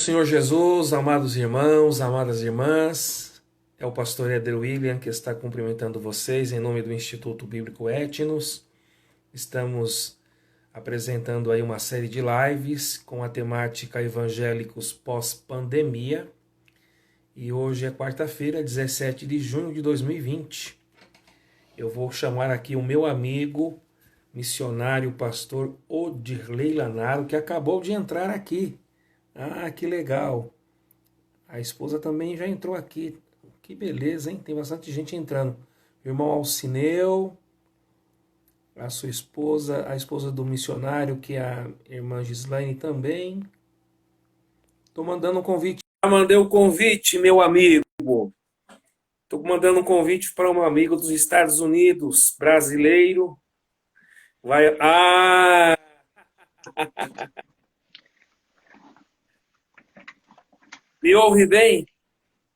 Senhor Jesus, amados irmãos, amadas irmãs, é o pastor Éder William que está cumprimentando vocês em nome do Instituto Bíblico Etnos. Estamos apresentando aí uma série de lives com a temática Evangélicos pós-pandemia. E hoje é quarta-feira, 17 de junho de 2020. Eu vou chamar aqui o meu amigo, missionário, pastor Odirley Lanaro, que acabou de entrar aqui. Ah, que legal. A esposa também já entrou aqui. Que beleza, hein? Tem bastante gente entrando. Irmão Alcineu, a sua esposa, a esposa do missionário, que é a irmã Gislaine também. Tô mandando um convite. Já mandei o convite, meu amigo. Tô mandando um convite para um amigo dos Estados Unidos, brasileiro. Vai. Ah! Me ouve bem?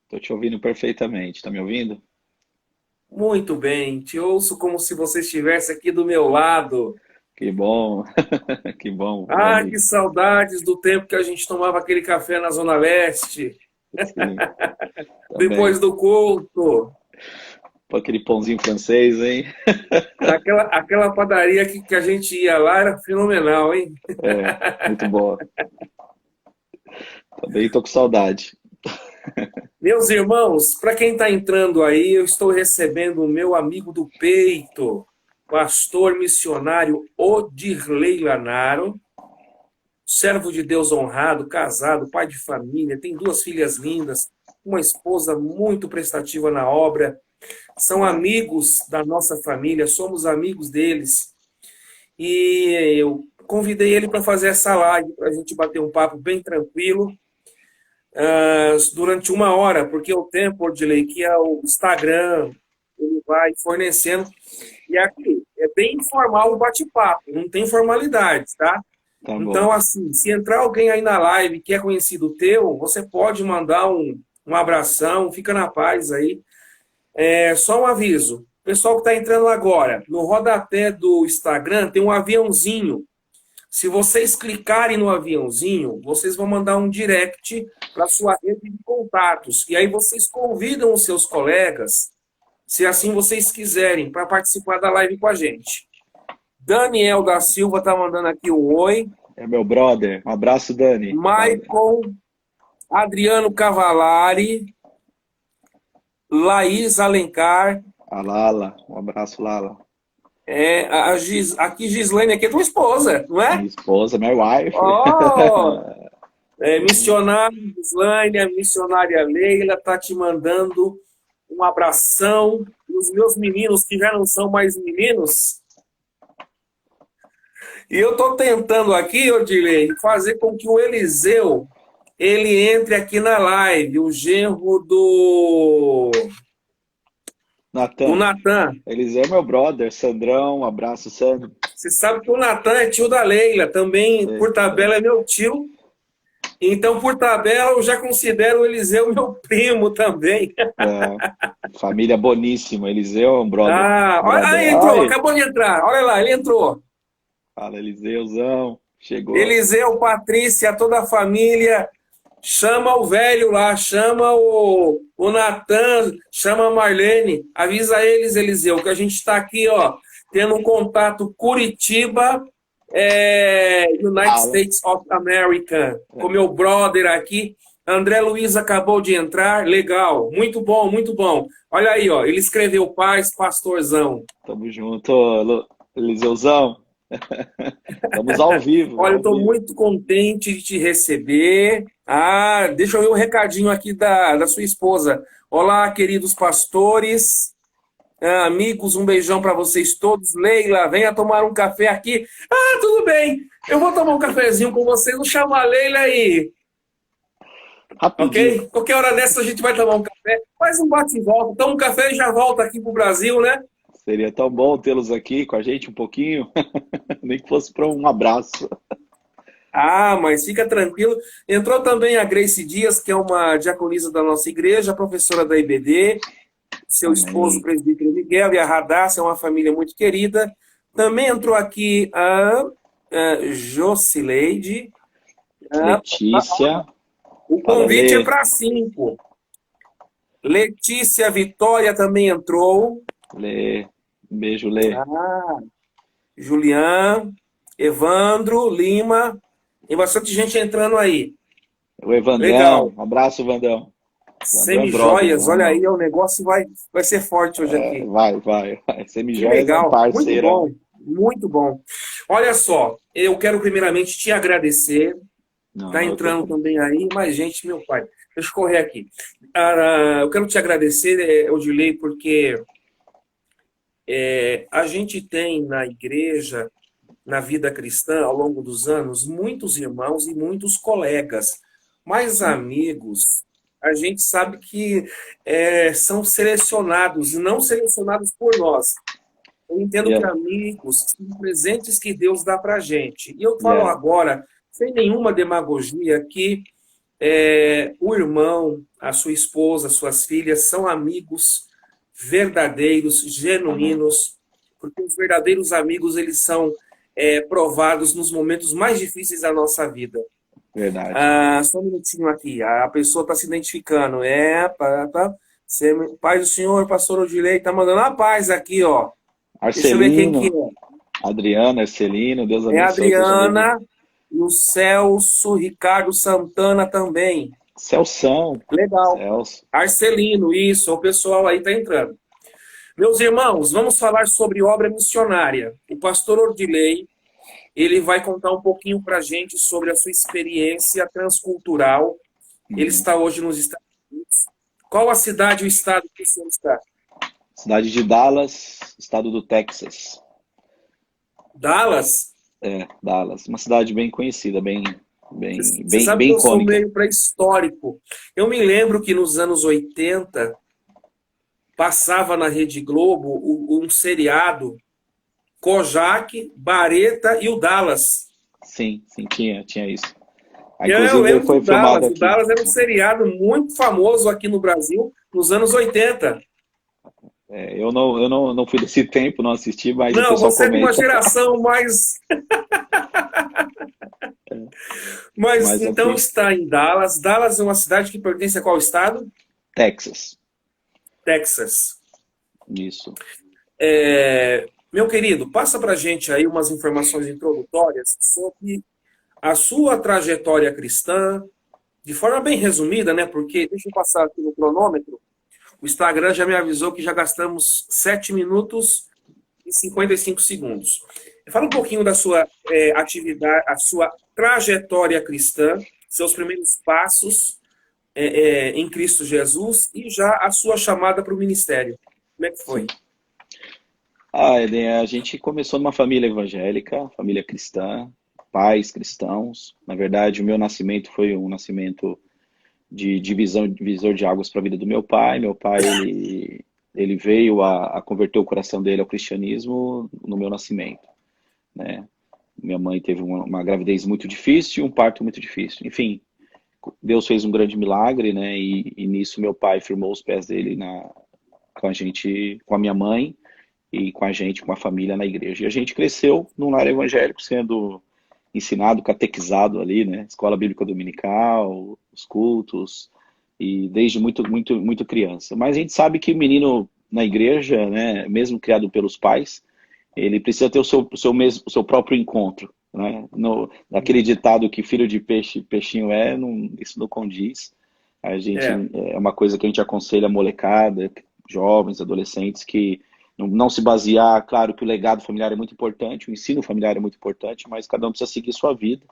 Estou te ouvindo perfeitamente. Está me ouvindo? Muito bem. Te ouço como se você estivesse aqui do meu lado. Que bom, que bom, meu Ah, que amigo. saudades do tempo que a gente tomava aquele café na Zona Leste, Sim, depois também. do culto. Pô, aquele pãozinho francês, hein? Aquela padaria que a gente ia lá era fenomenal, hein? É, muito boa. Também tô com saudade. Meus irmãos, para quem está entrando aí, eu estou recebendo o meu amigo do peito, pastor missionário Odirley Lanaro, servo de Deus honrado, casado, pai de família, tem duas filhas lindas, uma esposa muito prestativa na obra. São amigos da nossa família, somos amigos deles. E eu convidei ele para fazer essa live, para a gente bater um papo bem tranquilo, durante uma hora, porque o tempo, Odilei, que é o Instagram, ele vai fornecendo. E aqui, é bem informal o bate-papo, não tem formalidades, tá? Tá bom. Então, assim, se entrar alguém aí na live que é conhecido teu, você pode mandar um abração, fica na paz aí. É só um aviso. Pessoal que está entrando agora, no rodapé do Instagram tem um aviãozinho. Se vocês clicarem no aviãozinho, vocês vão mandar um direct para sua rede de contatos. E aí vocês convidam os seus colegas, se assim vocês quiserem, para participar da live com a gente. Daniel da Silva está mandando aqui o oi. É meu brother. Um abraço, Dani. Brother. Maicon, Adriano Cavalari, Laís Alencar, A Lala. Um abraço, Lala. aqui Gislaine, aqui é tua esposa, não é? Minha esposa, my wife. Oh, missionária Gislaine, a missionária Leila está te mandando um abração. E os meus meninos, que já não são mais meninos, e eu estou tentando aqui, Odilei, fazer com que o Eliseu ele entre aqui na live, o genro do Natan. Natan. Eles é meu brother. Sandrão. Um abraço, Sandro. Você sabe que o Natan é tio da Leila, também Sei, por sei. tabela é meu tio. Então, por tabela, eu já considero o Eliseu meu primo também. É, família boníssima. Eliseu é um brother. Ah, olha, Brother. ah, entrou, Ai, acabou de entrar. Olha lá, ele entrou. fala, Eliseuzão. Chegou. Eliseu, Patrícia, toda a família. Chama o velho lá, chama o Natan, chama a Marlene. Avisa eles, Eliseu, que a gente está aqui, ó, tendo um contato Curitiba, United Fala. States of America, com meu brother aqui. André Luiz acabou de entrar, legal, muito bom, muito bom. Olha aí, ó, ele escreveu paz, pastorzão. Tamo junto, Eliseuzão. Estamos ao vivo, Olha, eu ao estou vivo. muito contente de te receber. Ah, deixa eu ver um recadinho aqui da sua esposa. Olá, queridos pastores, amigos, um beijão para vocês todos. Leila, venha tomar um café aqui. Ah, tudo bem, eu vou tomar um cafezinho com vocês. Não chama a Leila aí, Rapidinho. ok? Qualquer hora dessa a gente vai tomar um café. Faz um bate e volta. Toma um café e já volta aqui pro Brasil, né? Seria tão bom tê-los aqui com a gente um pouquinho, nem que fosse para um abraço. Ah, mas fica tranquilo. Entrou também a Grace Dias, que é uma diaconisa da nossa igreja, professora da IBD, seu esposo, o Amém. presbítero Miguel, e a Radassa, é uma família muito querida. Também entrou aqui a Jocileide, a Letícia. O Fala, convite é Lê. para 5. Letícia Vitória também entrou. Lê. Um beijo, Lê. Ah, Julian, Evandro, Lima. Tem bastante gente entrando aí. O Evandão. Legal. Um abraço, Evandão. Evandão é brother, Semijoias, olha irmão. aí, o negócio vai ser forte hoje É, aqui. vai. Que Semijoias é um legal, muito parceirão. bom, muito bom. Olha só, eu quero primeiramente te agradecer. Tá Não, eu que entrando agradeço. também aí, mais gente, meu pai. Deixa eu correr aqui. Eu quero te agradecer, Odilei, porque a gente tem na igreja, na vida cristã, ao longo dos anos, muitos irmãos e muitos colegas, mas Sim. amigos, a gente sabe que são selecionados, e não selecionados por nós. Eu entendo que Yeah, amigos são presentes que Deus dá para a gente. E eu falo yeah. agora, sem nenhuma demagogia, que o irmão, a sua esposa, suas filhas são amigos verdadeiros, Amém. genuínos, porque os verdadeiros amigos eles são provados nos momentos mais difíceis da nossa vida. Verdade. Ah, só um minutinho aqui, a pessoa está se identificando. Paz do Senhor, pastor Odilei, está mandando a paz aqui, ó. Deixa eu ver quem que Arcelino, Adriano, Arcelino, Deus é. É a abençoe, seja bem-vindo. Adriana e o Celso Ricardo Santana também. Celção, Legal. Celso. Arcelino, isso, o pessoal aí está entrando. Meus irmãos, vamos falar sobre obra missionária. O pastor Ordilei, ele vai contar um pouquinho para a gente sobre a sua experiência transcultural. Ele Uhum. está hoje nos Estados Unidos. Qual a cidade e o estado que o senhor está? Cidade de Dallas, estado do Texas. Dallas? É, Dallas. Uma cidade bem conhecida, Você sabe que bem eu sou icônica. meio pré-histórico. Eu me lembro que nos anos 80 passava na Rede Globo um seriado Kojak, Bareta e o Dallas. Sim, tinha isso. Ah, Eu inclusive, ele lembro do foi filmado Dallas. O aqui. Dallas era um seriado muito famoso aqui no Brasil nos anos 80. É, não fui desse tempo, não assisti, mas o Não, pessoal você é de uma comenta. geração mais. Mas Mas então aqui, está em Dallas. Dallas é uma cidade que pertence a qual estado? Texas. Texas. Isso. Meu querido, passa para gente aí umas informações introdutórias sobre a sua trajetória cristã, de forma bem resumida, né? Porque, deixa eu passar aqui no cronômetro, o Instagram já me avisou que já gastamos 7 minutos e 55 segundos. Fala um pouquinho da sua atividade, a sua trajetória cristã, seus primeiros passos em Cristo Jesus e já a sua chamada para o ministério. Como é que foi? Sim. A gente começou numa família evangélica, família cristã, pais cristãos. Na verdade, o meu nascimento foi um nascimento de divisor de águas para a vida do meu pai. Meu pai, ele veio a converter o coração dele ao cristianismo no meu nascimento, né? Minha mãe teve uma gravidez muito difícil, um parto muito difícil. Enfim, Deus fez um grande milagre, né? E nisso meu pai firmou os pés dele com a gente, com a minha mãe e com a gente, com a família na igreja. E a gente cresceu num lar evangélico, sendo ensinado, catequizado ali, né? Escola Bíblica Dominical, os cultos, e desde muito criança. Mas a gente sabe que o menino na igreja, né, mesmo criado pelos pais, ele precisa ter o seu próprio encontro, né? Naquele ditado que filho de peixe, peixinho é, isso não condiz. A gente, É, é uma coisa que a gente aconselha a molecada, jovens, adolescentes, que não se basear, claro que o legado familiar é muito importante, o ensino familiar é muito importante, mas cada um precisa seguir sua vida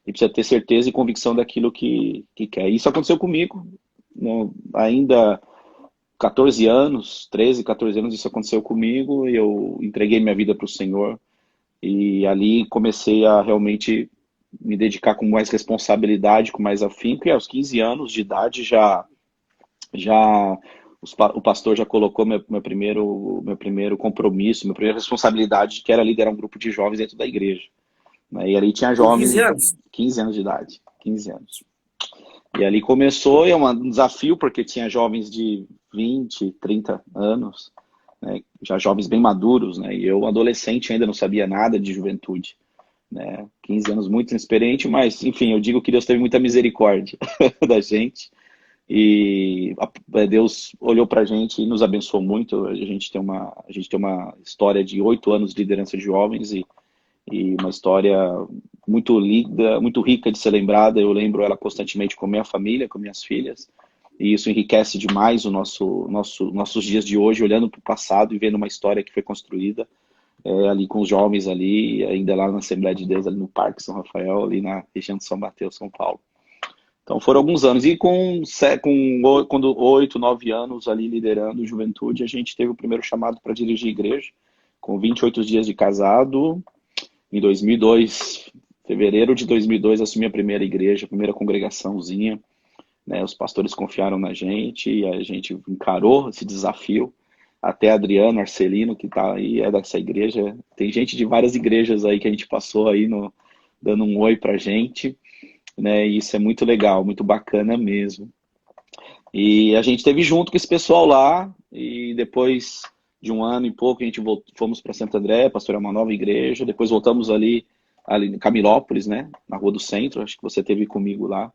e precisa ter certeza e convicção daquilo que quer. Isso aconteceu comigo, ainda 14 anos, 13, 14 anos, isso aconteceu comigo, e eu entreguei minha vida para o Senhor, e ali comecei a realmente me dedicar com mais responsabilidade, com mais afinco, e aos 15 anos de idade já o pastor já colocou meu primeiro compromisso, minha primeira responsabilidade, que era liderar um grupo de jovens dentro da igreja, né? E ali tinha com 15 jovens, anos? 15 anos de idade, 15 anos. E ali começou, um desafio, porque tinha jovens de 20, 30 anos, né? Já jovens bem maduros, né? E eu, adolescente, ainda não sabia nada de juventude. né? 15 anos muito inexperiente, mas, enfim, eu digo que Deus teve muita misericórdia da gente. E Deus olhou para a gente e nos abençoou muito. A gente tem uma história de 8 anos de liderança de jovens e uma história muito linda, muito rica de ser lembrada. Eu lembro ela constantemente com minha família, com minhas filhas. E isso enriquece demais nossos dias de hoje, olhando para o passado e vendo uma história que foi construída ali com os jovens ali, ainda lá na Assembleia de Deus, ali no Parque São Rafael, ali na região de São Mateus, São Paulo. Então foram alguns anos. E quando 8, 9 anos ali liderando juventude, a gente teve o primeiro chamado para dirigir igreja, com 28 dias de casado. Em 2002, fevereiro de 2002, assumi a primeira igreja, a primeira congregaçãozinha. Né? Os pastores confiaram na gente e a gente encarou esse desafio. Até Adriano Arcelino, que está aí, é dessa igreja. Tem gente de várias igrejas aí que a gente passou aí dando um oi pra gente. Né? E isso é muito legal, muito bacana mesmo. E a gente esteve junto com esse pessoal lá, e depois de um ano e pouco a gente fomos para Santo André, pastorear uma nova igreja, depois voltamos ali em Camilópolis, né, na Rua do Centro, acho que você esteve comigo lá,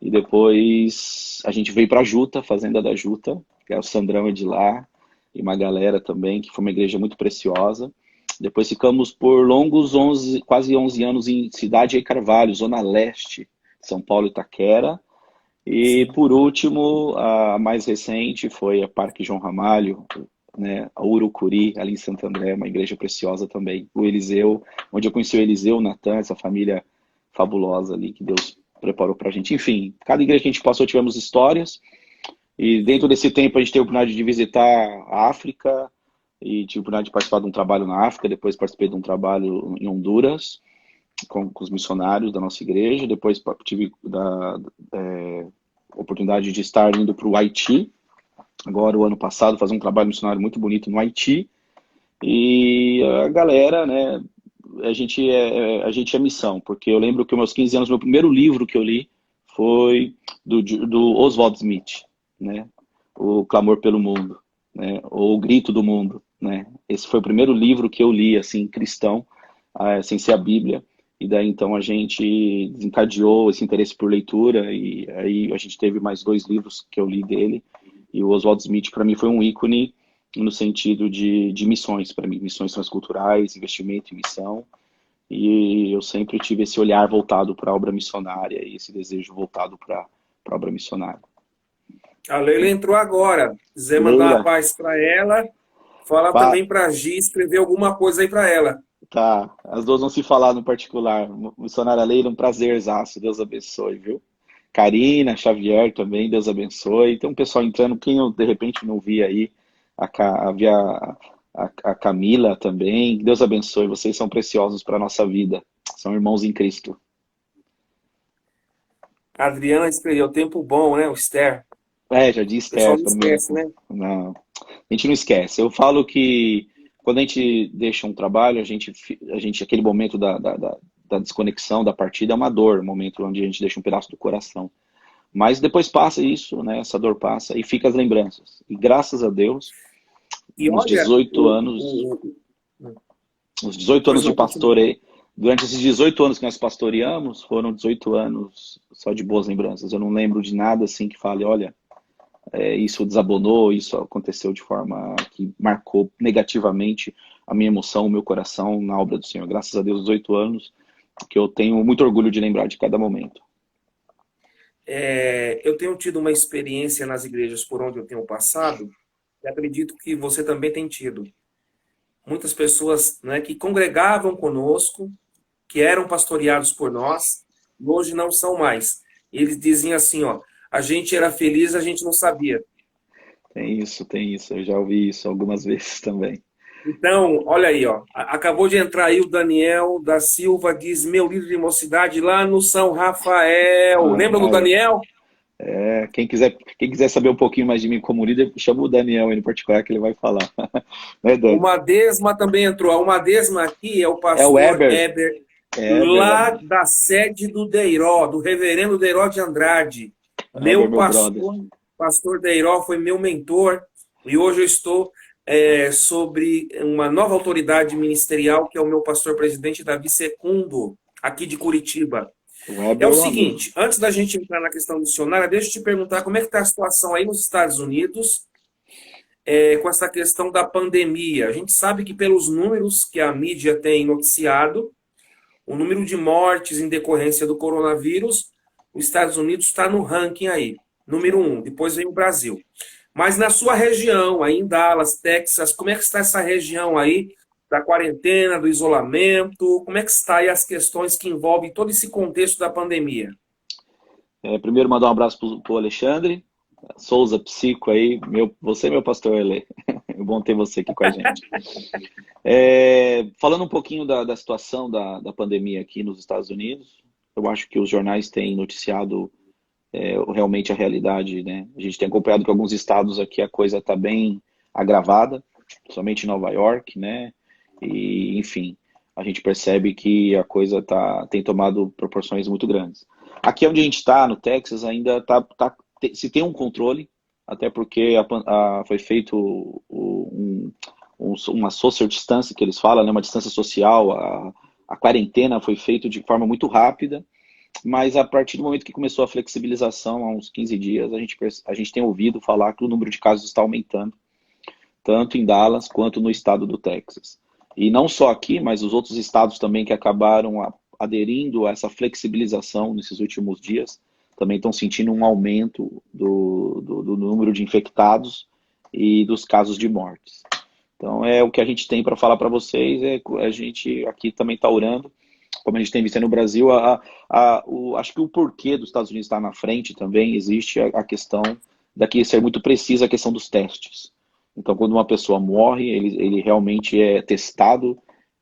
e depois a gente veio para Juta, Fazenda da Juta, que é o Sandrão é de lá, e uma galera também, que foi uma igreja muito preciosa. Depois ficamos por longos quase 11 anos em Cidade de Carvalho, Zona Leste, São Paulo, Itaquera. E Sim. por último, a mais recente foi a Parque João Ramalho, né, a Urucuri, ali em Santo André, uma igreja preciosa também. O Eliseu, onde eu conheci o Eliseu, o Natan, essa família fabulosa ali que Deus preparou pra gente. Enfim, cada igreja que a gente passou tivemos histórias. E dentro desse tempo a gente teve a oportunidade de visitar a África e tive a oportunidade de participar de um trabalho na África, depois participei de um trabalho em Honduras com os missionários da nossa igreja, depois tive oportunidade de estar indo para o Haiti, agora o ano passado, fazer um trabalho missionário muito bonito no Haiti. E a galera, né, a gente é missão, porque eu lembro que aos meus 15 anos, meu primeiro livro que eu li foi do Oswald Smith, né, O Clamor pelo Mundo, né, ou O Grito do Mundo, né. Esse foi o primeiro livro que eu li, assim, cristão, sem ser a Bíblia. E daí então a gente desencadeou esse interesse por leitura e aí a gente teve mais 2 livros que eu li dele. E o Oswald Smith para mim foi um ícone no sentido de missões para mim, missões transculturais, investimento em missão. E eu sempre tive esse olhar voltado para a obra missionária e esse desejo voltado para a obra missionária. A Leila entrou agora. Se quiser mandar uma Leila, paz para ela, fala pá, também para a Gi escrever alguma coisa aí para ela. tá, as duas vão se falar no particular. Missionária Leila, um prazerzaço, Deus abençoe, viu? Karina, Xavier também, Deus abençoe. Tem um pessoal entrando, quem eu de repente não vi aí, havia a Camila também. Deus abençoe, vocês são preciosos para a nossa vida. São irmãos em Cristo. A Adriana escreveu tempo bom, né? O Esther. Já disse O pessoal Esther não para mim. esquece, né? Não, a gente não esquece. Eu falo que quando a gente deixa um trabalho, aquele momento da desconexão, da partida, é uma dor, um momento onde a gente deixa um pedaço do coração. Mas depois passa isso, né? Essa dor passa e fica as lembranças. E graças a Deus, E nos olha, 18 anos, os 18 pois anos de não, continua. pastoreio, durante esses 18 anos que nós pastoreamos, foram 18 anos só de boas lembranças. Eu não lembro de nada assim que fale, olha, isso desabonou, isso aconteceu de forma que marcou negativamente a minha emoção, o meu coração na obra do Senhor. Graças a Deus, 18 anos, que eu tenho muito orgulho de lembrar de cada momento. Eu tenho tido uma experiência nas igrejas por onde eu tenho passado, e acredito que você também tem tido. Muitas pessoas, né, que congregavam conosco, que eram pastoreados por nós, e hoje não são mais. Eles diziam assim, ó, a gente era feliz, a gente não sabia. Tem isso, eu já ouvi isso algumas vezes também. Então, olha aí, ó, acabou de entrar aí o Daniel da Silva, diz meu líder de mocidade lá no São Rafael. Lembra do Aí, Daniel? quem quiser saber um pouquinho mais de mim como líder, chama o Daniel aí no particular que ele vai falar. Né, O Dani? Madesma também entrou. O Madesma aqui é o É o pastor Eber. Eber, É Eber, lá da sede do Deiró, do reverendo Deiró de Andrade. Eber, Meu meu brother. pastor Deiró foi meu mentor, e hoje eu estou sobre uma nova autoridade ministerial, que é o meu pastor-presidente Davi Secundo, aqui de Curitiba. O É Weber o é um amigo. seguinte, antes da gente entrar na questão missionária, deixa eu te perguntar como é que está a situação aí nos Estados Unidos, com essa questão da pandemia. A gente sabe que pelos números que a mídia tem noticiado, o número de mortes em decorrência do coronavírus, os Estados Unidos está no ranking aí, número 1, depois vem o Brasil. Mas na sua região, aí em Dallas, Texas, como é que está essa região aí da quarentena, do isolamento? Como é que está aí as questões que envolvem todo esse contexto da pandemia? Primeiro, mandar um abraço para o Alexandre Souza, psico aí. Você é meu pastor, Ele. É bom ter você aqui com a gente. Falando um pouquinho da situação da pandemia aqui nos Estados Unidos, eu acho que os jornais têm noticiado realmente a realidade, né? A gente tem acompanhado que alguns estados aqui a coisa está bem agravada, somente em Nova York, né? E, enfim, a gente percebe que a coisa tem tomado proporções muito grandes. Aqui onde a gente está, no Texas, ainda se tem um controle, até porque foi feito uma social distância, que eles falam, né? Uma distância social, a quarentena foi feita de forma muito rápida, mas a partir do momento que começou a flexibilização, há uns 15 dias, a gente tem ouvido falar que o número de casos está aumentando, tanto em Dallas quanto no estado do Texas. E não só aqui, mas os outros estados também que acabaram aderindo a essa flexibilização nesses últimos dias, também estão sentindo um aumento do número de infectados e dos casos de mortes. Então, o que a gente tem para falar para vocês, a gente aqui também está orando, como a gente tem visto no Brasil, acho que o porquê dos Estados Unidos estar na frente também existe a questão daqui ser muito precisa a questão dos testes. Então, quando uma pessoa morre, ele realmente é testado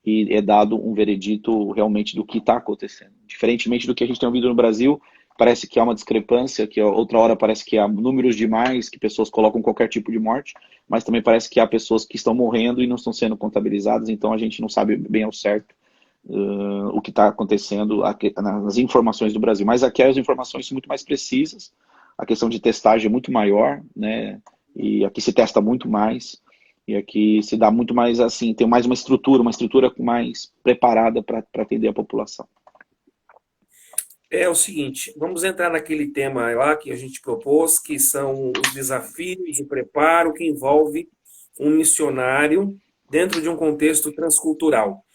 e é dado um veredito realmente do que está acontecendo. Diferentemente do que a gente tem ouvido no Brasil, parece que há uma discrepância, que outra hora parece que há números demais, que pessoas colocam qualquer tipo de morte, mas também parece que há pessoas que estão morrendo e não estão sendo contabilizadas, então a gente não sabe bem ao certo o que está acontecendo nas informações do Brasil. Mas aqui as informações são muito mais precisas, a questão de testagem é muito maior, né? E aqui se testa muito mais, e aqui se dá muito mais assim, tem mais uma estrutura mais preparada para atender a população. É o seguinte, vamos entrar naquele tema lá que a gente propôs, que são os desafios de preparo que envolve um missionário dentro de um contexto transcultural.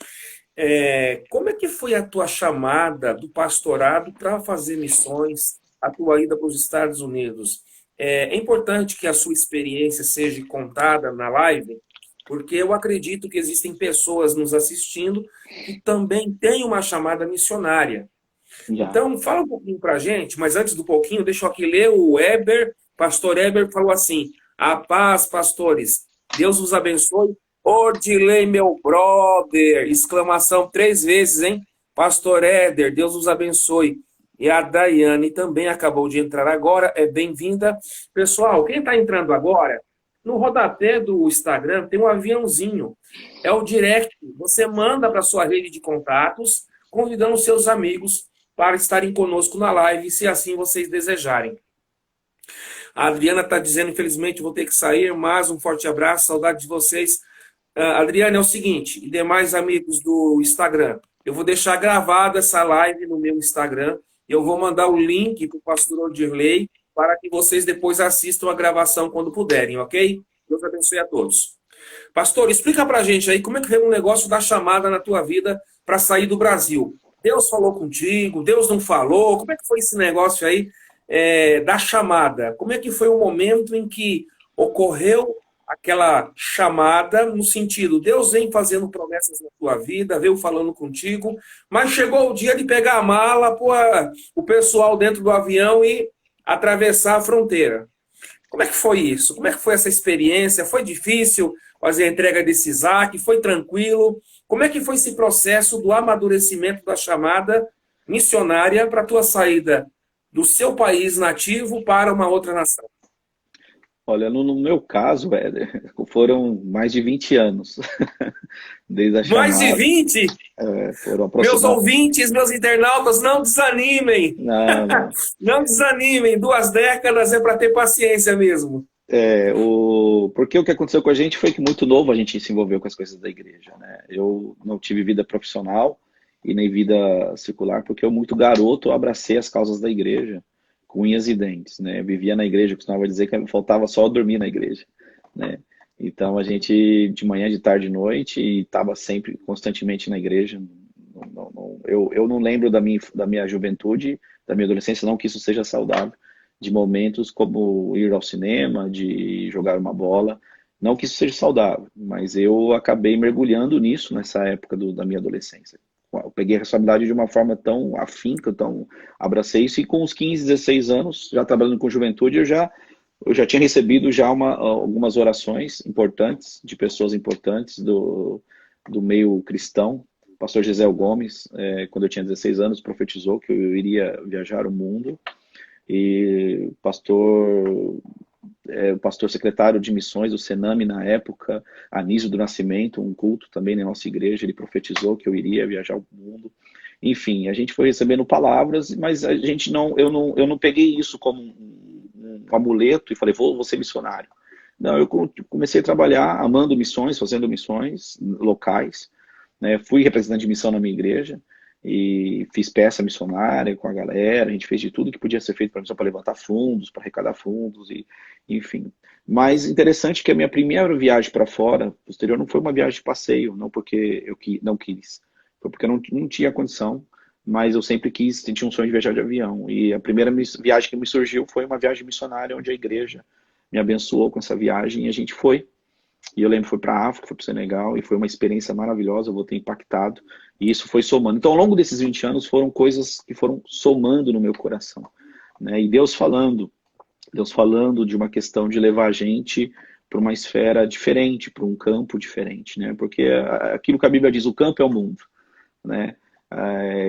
Como é que foi a tua chamada do pastorado para fazer missões, a tua ida para os Estados Unidos? É importante que a sua experiência seja contada na live, porque eu acredito que existem pessoas nos assistindo que também têm uma chamada missionária. Já. Então, fala um pouquinho para a gente, mas antes do pouquinho, deixa eu aqui ler o Eber, pastor Eber falou assim, a paz, pastores, Deus os abençoe. Ordilei, meu brother, exclamação 3 vezes, hein? Pastor Éder, Deus os abençoe. E a Daiane também acabou de entrar agora, é bem-vinda. Pessoal, quem está entrando agora, no rodapé do Instagram tem um aviãozinho, é o direct, você manda para sua rede de contatos, convidando seus amigos para estarem conosco na live, se assim vocês desejarem. A Adriana está dizendo, infelizmente, vou ter que sair, mas um forte abraço, saudade de vocês. Adriana, é o seguinte, e demais amigos do Instagram, eu vou deixar gravada essa live no meu Instagram, e eu vou mandar o link para o pastor Odirley, para que vocês depois assistam a gravação quando puderem, ok? Deus abençoe a todos. Pastor, explica para a gente aí como é que veio um negócio da chamada na tua vida para sair do Brasil. Deus falou contigo, Deus não falou, como é que foi esse negócio aí da chamada? Como é que foi o momento em que ocorreu aquela chamada no sentido, Deus vem fazendo promessas na tua vida, veio falando contigo, mas chegou o dia de pegar a mala, pôr o pessoal dentro do avião e atravessar a fronteira. Como é que foi isso? Como é que foi essa experiência? Foi difícil fazer a entrega desse Isaac? Foi tranquilo? Como é que foi esse processo do amadurecimento da chamada missionária para a tua saída do seu país nativo para uma outra nação? Olha, no meu caso, foram mais de 20 anos, desde a chamada. Mais de 20? Foram Meus aproximadamente... ouvintes, meus internautas, não desanimem. Não. Não desanimem. 2 décadas é para ter paciência mesmo. Porque o que aconteceu com a gente foi que muito novo a gente se envolveu com as coisas da igreja, né? Eu não tive vida profissional e nem vida secular, porque eu muito garoto abracei as causas da igreja com unhas e dentes, né? Eu vivia na igreja, costumava dizer que faltava só dormir na igreja, né? Então a gente de manhã, de tarde, de noite e estava sempre constantemente na igreja. Eu não lembro da minha juventude, da minha adolescência, não que isso seja saudável, de momentos como ir ao cinema, de jogar uma bola. Não que isso seja saudável, mas eu acabei mergulhando nisso nessa época da minha adolescência. Eu peguei a responsabilidade de uma forma tão afinca, tão abracei isso, e com uns 15, 16 anos, já trabalhando com juventude, eu já tinha recebido já algumas orações importantes, de pessoas importantes do meio cristão. O pastor Gisel Gomes, quando eu tinha 16 anos, profetizou que eu iria viajar o mundo. E o pastor secretário de missões do Sename na época, Anísio do Nascimento, um culto também na nossa igreja, ele profetizou que eu iria viajar o mundo. Enfim, a gente foi recebendo palavras, mas eu não peguei isso como um amuleto e falei, vou ser missionário. Não, eu comecei a trabalhar amando missões, fazendo missões locais, né? Fui representante de missão na minha igreja e fiz peça missionária com a galera. A gente fez de tudo que podia ser feito para missão, para levantar fundos, para arrecadar fundos, e enfim. Mas interessante que a minha primeira viagem para fora, posterior, não foi uma viagem de passeio, não porque eu não quis, foi porque eu não tinha condição, mas eu sempre quis, tinha um sonho de viajar de avião. E a primeira viagem que me surgiu foi uma viagem missionária, onde a igreja me abençoou com essa viagem e a gente foi. E eu lembro que foi para a África, foi para o Senegal, e foi uma experiência maravilhosa, eu voltei impactado, e isso foi somando. Então, ao longo desses 20 anos, foram coisas que foram somando no meu coração, né? E Deus falando de uma questão de levar a gente para uma esfera diferente, para um campo diferente, né? Porque aquilo que a Bíblia diz, o campo é o mundo, né?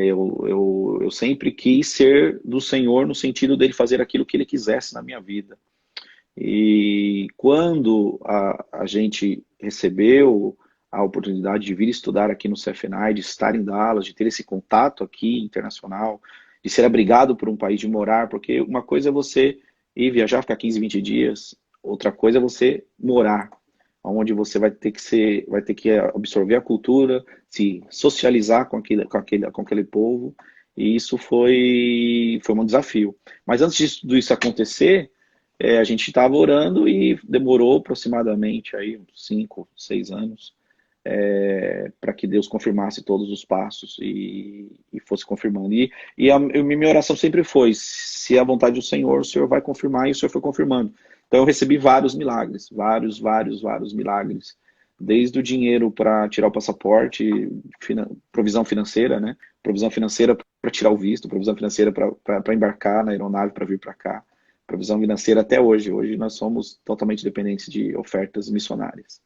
Eu sempre quis ser do Senhor no sentido dele fazer aquilo que ele quisesse na minha vida. E quando a gente recebeu a oportunidade de vir estudar aqui no CFNI, de estar em Dallas, de ter esse contato aqui internacional, de ser abrigado por um país, de morar, porque uma coisa é você ir viajar, ficar 15, 20 dias, outra coisa é você morar, onde você vai ter que absorver a cultura, se socializar com aquele povo, e isso foi um desafio. Mas antes de tudo isso acontecer, a gente estava orando e demorou aproximadamente aí uns 5, 6 anos para que Deus confirmasse todos os passos e fosse confirmando. E a minha oração sempre foi, se é a vontade do Senhor, o Senhor vai confirmar, e o Senhor foi confirmando. Então eu recebi vários milagres, vários, vários, vários milagres. Desde o dinheiro para tirar o passaporte, provisão financeira, né? Provisão financeira para tirar o visto, provisão financeira para embarcar na aeronave para vir para cá, provisão financeira até hoje. Hoje nós somos totalmente dependentes de ofertas missionárias.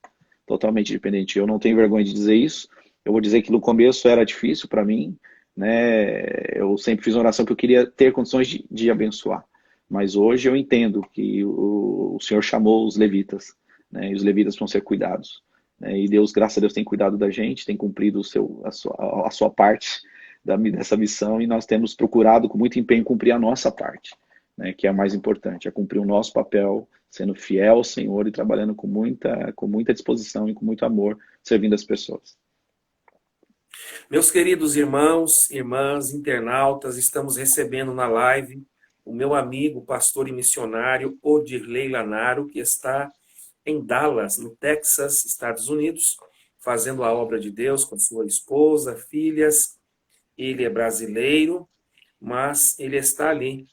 Totalmente dependente. Eu não tenho vergonha de dizer isso. Eu vou dizer que no começo era difícil para mim, né? Eu sempre fiz uma oração que eu queria ter condições de abençoar. Mas hoje eu entendo que o Senhor chamou os levitas, né? E os levitas vão ser cuidados, né? E Deus, graças a Deus, tem cuidado da gente, tem cumprido a sua parte dessa missão, e nós temos procurado com muito empenho cumprir a nossa parte, né, que é a mais importante, é cumprir o nosso papel, sendo fiel ao Senhor e trabalhando com muita disposição e com muito amor, servindo as pessoas. Meus queridos irmãos, irmãs, internautas, estamos recebendo na live o meu amigo, pastor e missionário Odirley Lanaro, que está em Dallas, no Texas, Estados Unidos, fazendo a obra de Deus com sua esposa, filhas. Ele é brasileiro, mas ele está ali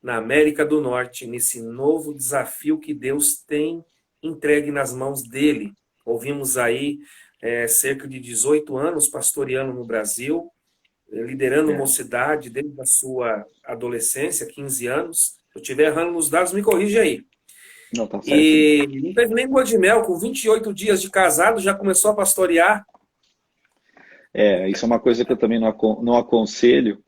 na América do Norte, nesse novo desafio que Deus tem entregue nas mãos dele. Ouvimos aí cerca de 18 anos pastoreando no Brasil, liderando É. mocidade desde a sua adolescência, 15 anos. Se eu estiver errando nos dados, me corrige aí. Não, tá certo. E não teve nem lua de mel, com 28 dias de casado, já começou a pastorear. Isso é uma coisa que eu também não aconselho,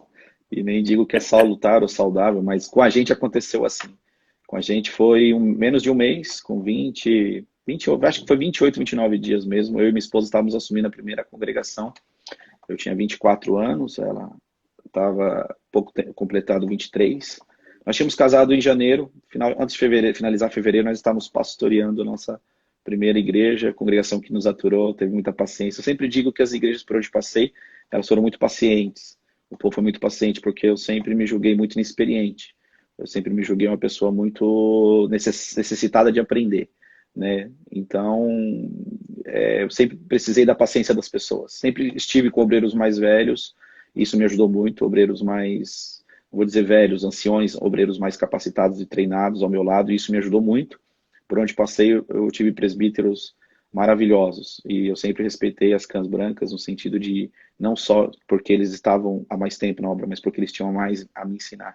e nem digo que é salutar ou saudável, mas com a gente aconteceu assim. Com a gente foi menos de um mês, com 20, eu acho que foi 28, 29 dias mesmo. Eu e minha esposa estávamos assumindo a primeira congregação. Eu tinha 24 anos, ela estava pouco completado 23. Nós tínhamos casado em janeiro, antes de fevereiro, finalizar fevereiro, nós estávamos pastoreando a nossa primeira igreja, a congregação que nos aturou, teve muita paciência. Eu sempre digo que as igrejas por onde passei, elas foram muito pacientes. O povo foi muito paciente, porque eu sempre me julguei muito inexperiente. Eu sempre me julguei uma pessoa muito necessitada de aprender, né? Então, eu sempre precisei da paciência das pessoas. Sempre estive com obreiros mais velhos, isso me ajudou muito, obreiros mais, não vou dizer velhos, anciões, obreiros mais capacitados e treinados ao meu lado, e isso me ajudou muito. Por onde passei, eu tive presbíteros maravilhosos, e eu sempre respeitei as cãs brancas, no sentido de, não só porque eles estavam há mais tempo na obra, mas porque eles tinham mais a me ensinar.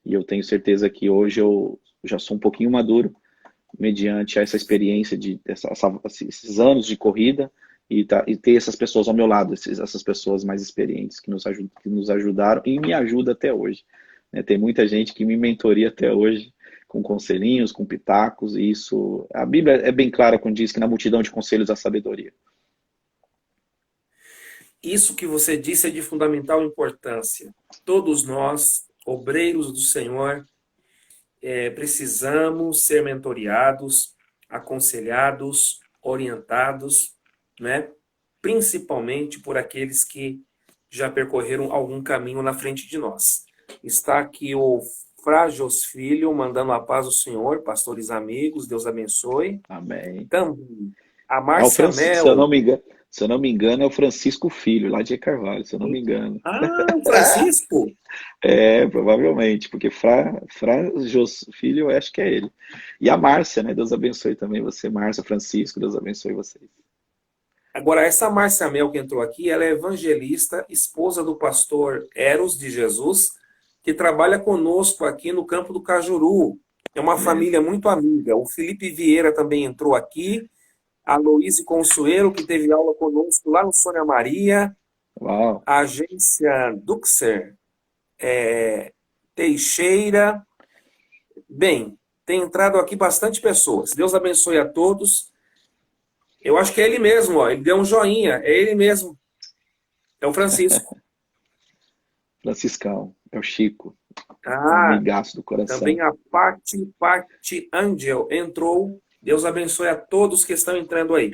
E eu tenho certeza que hoje eu já sou um pouquinho maduro, mediante essa experiência de esses anos de corrida e ter essas pessoas ao meu lado, essas pessoas mais experientes que nos ajudaram e me ajudam até hoje. Né? Tem muita gente que me mentoria até hoje com conselhinhos, com pitacos, e isso, a Bíblia é bem clara quando diz que na multidão de conselhos há sabedoria. Isso que você disse é de fundamental importância. Todos nós, obreiros do Senhor, precisamos ser mentoreados, aconselhados, orientados, né? Principalmente por aqueles que já percorreram algum caminho na frente de nós. Está aqui o Frágios Filho, mandando a paz do Senhor, pastores amigos, Deus abençoe. Amém. Também a É o Márcia Francisco, se eu Mel. não me engano, se eu não me engano, é o Francisco Filho, lá de Carvalho, se eu não me engano. Ah, o Francisco. Provavelmente, porque Fra Jos Filho, eu acho que é ele. E a Márcia, né? Deus abençoe também você, Márcia, Francisco, Deus abençoe vocês. Agora, essa Márcia Mel que entrou aqui, ela é evangelista, esposa do pastor Eros de Jesus, que trabalha conosco aqui no Campo do Cajuru. É uma Amém. família muito amiga. O Felipe Vieira também entrou aqui, a Louise Consuelo, que teve aula conosco lá no Sônia Maria, Uau. a agência Duxer, Teixeira. Bem, tem entrado aqui bastante pessoas. Deus abençoe a todos. Eu acho que é ele mesmo, ó. Ele deu um joinha. É ele mesmo. É o Francisco. Franciscão, é o Chico, um Ah, amigaço do também coração. a Pati Angel entrou. Deus abençoe a todos que estão entrando aí.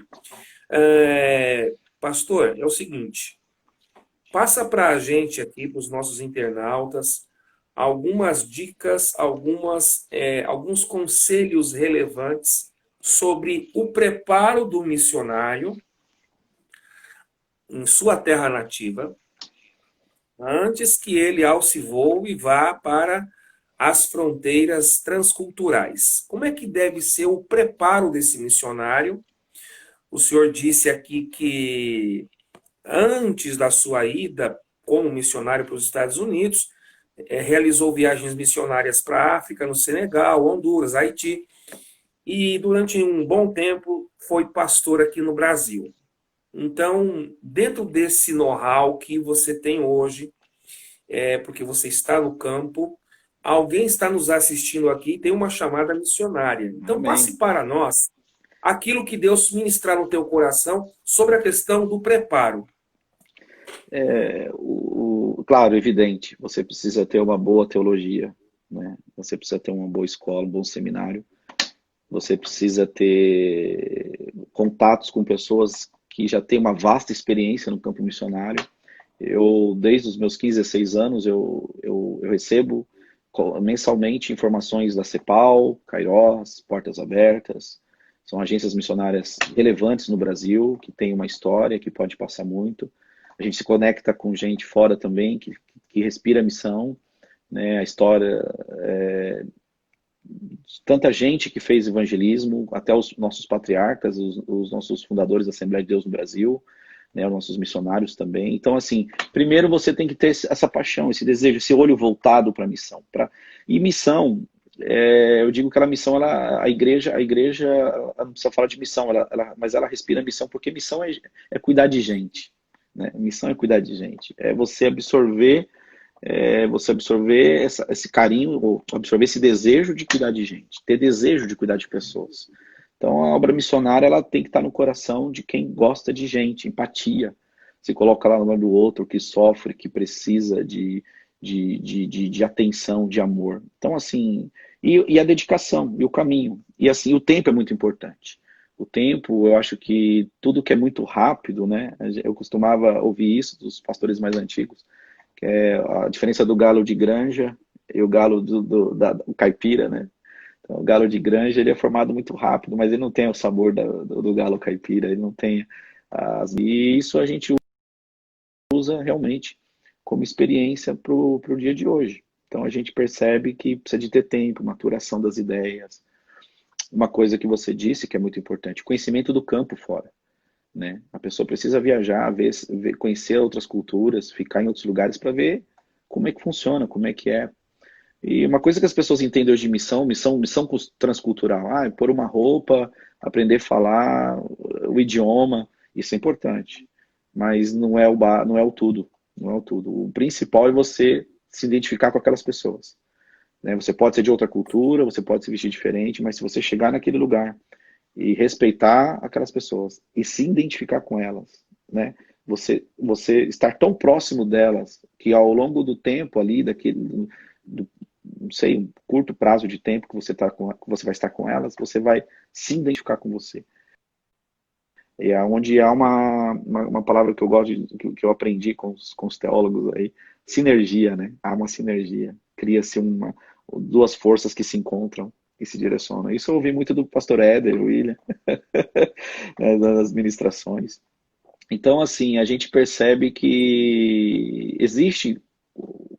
Pastor, é o seguinte. Passa para a gente aqui, para os nossos internautas, algumas dicas, alguns conselhos relevantes sobre o preparo do missionário em sua terra nativa, antes que ele alce voo e vá para as fronteiras transculturais. Como é que deve ser o preparo desse missionário? O senhor disse aqui que antes da sua ida como missionário para os Estados Unidos, realizou viagens missionárias para a África, no Senegal, Honduras, Haiti, e durante um bom tempo foi pastor aqui no Brasil. Então, dentro desse know-how que você tem hoje, porque você está no campo, alguém está nos assistindo aqui e tem uma chamada missionária. Então, Amém. passe para nós aquilo que Deus ministrar no teu coração sobre a questão do preparo. Claro, evidente, você precisa ter uma boa teologia, né? Você precisa ter uma boa escola, um bom seminário. Você precisa ter contatos com pessoas que já têm uma vasta experiência no campo missionário. Desde os meus 15 a 16 anos, eu recebo mensalmente informações da CEPAL, Kairos, Portas Abertas. São agências missionárias relevantes no Brasil, que têm uma história, que pode passar muito. A gente se conecta com gente fora também, que respira a missão, né? A história tanta gente que fez evangelismo, até os nossos patriarcas, os nossos fundadores da Assembleia de Deus no Brasil, né, os nossos missionários também. Então, assim, primeiro você tem que ter essa paixão, esse desejo, esse olho voltado para a missão. E missão, eu digo que a missão, a igreja ela não precisa falar de missão, mas ela respira missão, porque missão é cuidar de gente. Né? Missão é cuidar de gente. É você absorver esse carinho, ou absorver esse desejo de cuidar de gente, ter desejo de cuidar de pessoas. Então, a obra missionária ela tem que estar no coração de quem gosta de gente, empatia. Se coloca lá no nome do outro que sofre, que precisa de de atenção, de amor. Então, assim, e a dedicação, e o caminho. E assim, o tempo é muito importante. O tempo, eu acho que tudo que é muito rápido, né? Eu costumava ouvir isso dos pastores mais antigos, que é a diferença do galo de granja e o galo do caipira, né? Então, o galo de granja, ele é formado muito rápido, mas ele não tem o sabor do galo caipira, ele não tem e isso a gente usa realmente como experiência para o dia de hoje. Então a gente percebe que precisa de ter tempo, maturação das ideias. Uma coisa que você disse que é muito importante, conhecimento do campo fora. Né? A pessoa precisa viajar, conhecer outras culturas, ficar em outros lugares para ver como é que funciona, como é que é. E uma coisa que as pessoas entendem hoje de missão transcultural, é pôr uma roupa, aprender a falar o idioma, isso é importante. Mas não é o tudo, não é o tudo. O principal é você se identificar com aquelas pessoas. Né? Você pode ser de outra cultura, você pode se vestir diferente, mas se você chegar naquele lugar e respeitar aquelas pessoas e se identificar com elas, né? Você estar tão próximo delas que ao longo do tempo ali, não sei, um curto prazo de tempo que que você vai estar com elas, você vai se identificar com você. E é onde há uma palavra que eu gosto que eu aprendi com os teólogos aí, sinergia, né? Há uma sinergia, cria-se duas forças que se encontram e se direcionam. Isso eu ouvi muito do pastor Éder, William, né, das ministrações. Então, assim, a gente percebe que existe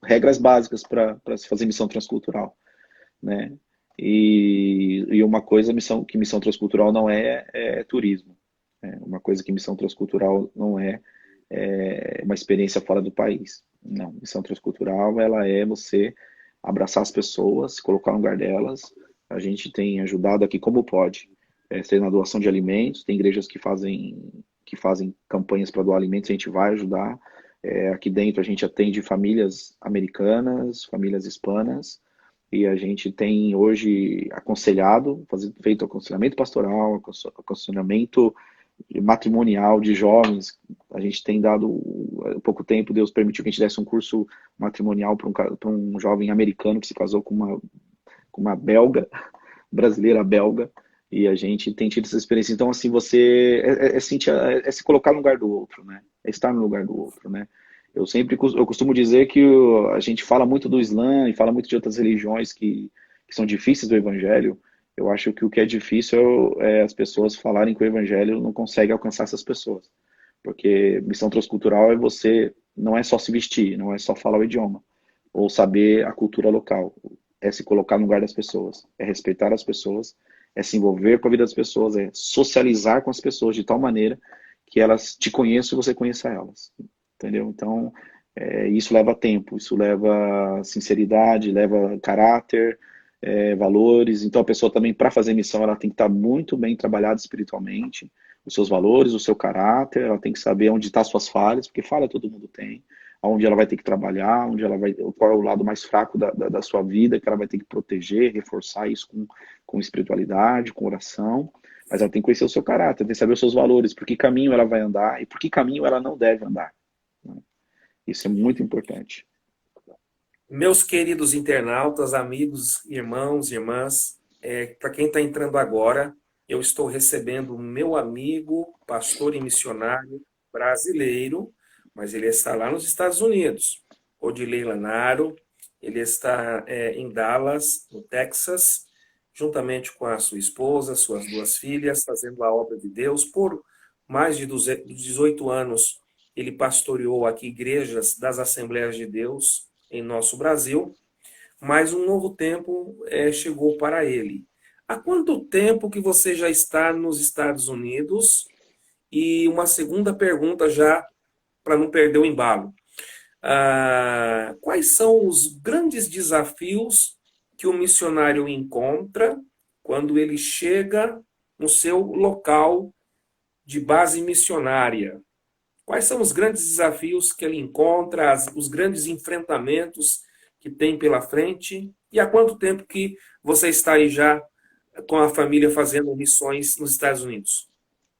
regras básicas para se fazer missão transcultural, né? E uma coisa que missão transcultural não é turismo. Né? Uma coisa que missão transcultural não é uma experiência fora do país. Não, missão transcultural ela é você abraçar as pessoas, se colocar no lugar delas. A gente tem ajudado aqui como pode, seja na doação de alimentos, tem igrejas que fazem campanhas para doar alimentos, a gente vai ajudar. Aqui dentro a gente atende famílias americanas, famílias hispanas, e a gente tem hoje feito aconselhamento pastoral, aconselhamento matrimonial de jovens. A gente tem dado, há pouco tempo, Deus permitiu que a gente desse um curso matrimonial para um jovem americano que se casou com uma belga, brasileira belga, e a gente tem tido essa experiência. Então, assim, é se colocar no lugar do outro, né? É estar no lugar do outro, né? Eu costumo dizer que a gente fala muito do Islã e fala muito de outras religiões que são difíceis do Evangelho. Eu acho que o que é difícil é as pessoas falarem que o Evangelho não consegue alcançar essas pessoas. Porque missão transcultural não é só se vestir, não é só falar o idioma, ou saber a cultura local. É se colocar no lugar das pessoas, é respeitar as pessoas, é se envolver com a vida das pessoas, é socializar com as pessoas de tal maneira que elas te conheçam e você conheça elas. Entendeu? Então, isso leva tempo, isso leva sinceridade, leva caráter, valores. Então, a pessoa também, para fazer missão, ela tem que estar muito bem trabalhada espiritualmente, os seus valores, o seu caráter, ela tem que saber onde estão as suas falhas, porque falha todo mundo tem, onde ela vai ter que trabalhar, qual é o lado mais fraco da sua vida, que ela vai ter que proteger, reforçar isso com espiritualidade, com oração. Mas ela tem que conhecer o seu caráter, tem que saber os seus valores, por que caminho ela vai andar e por que caminho ela não deve andar. Isso é muito importante. Meus queridos internautas, amigos, irmãos, irmãs, para quem está entrando agora, eu estou recebendo o meu amigo, pastor e missionário brasileiro, mas ele está lá nos Estados Unidos, Odilei Lanaro. Ele está em Dallas, no Texas, juntamente com a sua esposa, suas duas filhas, fazendo a obra de Deus. Por mais de 18 anos, ele pastoreou aqui igrejas das Assembleias de Deus em nosso Brasil, mas um novo tempo chegou para ele. Há quanto tempo que você já está nos Estados Unidos? E uma segunda pergunta já, para não perder o embalo. Quais são os grandes desafios que o missionário encontra quando ele chega no seu local de base missionária? Quais são os grandes desafios que ele encontra, os grandes enfrentamentos que tem pela frente? E há quanto tempo que você está aí já com a família fazendo missões nos Estados Unidos?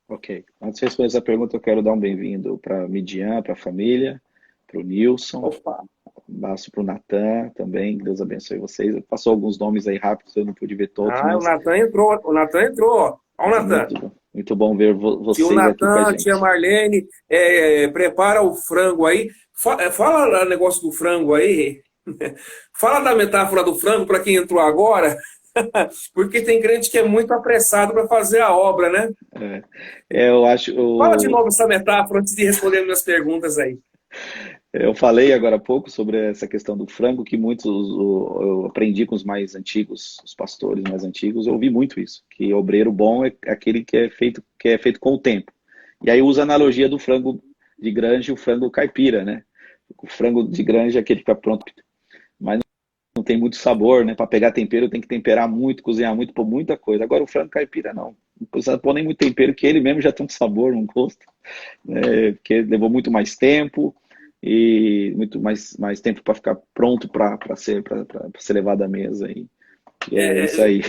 Ok. Antes de responder essa pergunta, eu quero dar um bem-vindo para a Midian, para a família, para o Nilson, Opa! abraço para o Natan também, que Deus abençoe vocês. Passou alguns nomes aí rápidos, eu não pude ver todos, Ah, mas O Natan entrou, ó. Ó o é Natan. muito bom ver Tio vocês aqui com a Natan, tia gente. Marlene, prepara o frango aí. Fala o negócio do frango aí. Fala da metáfora do frango para quem entrou agora, porque tem crente que é muito apressado para fazer a obra, né? Eu acho, Fala de novo essa metáfora antes de responder minhas perguntas aí. eu falei agora há pouco sobre essa questão do frango, que muitos, eu aprendi com os mais antigos, os pastores mais antigos, eu ouvi muito isso, que obreiro bom é aquele que é feito com o tempo. E aí usa a analogia do frango de granja e o frango caipira, né? O frango de granja é aquele que fica pronto, mas não tem muito sabor, né? Para pegar tempero tem que temperar muito, cozinhar muito, pôr muita coisa. Agora o frango caipira não. Não precisa pôr nem muito tempero, que ele mesmo já tem um sabor, um gosto, né? Porque levou muito mais tempo e muito mais tempo para ficar pronto para ser levado à mesa. E é isso aí.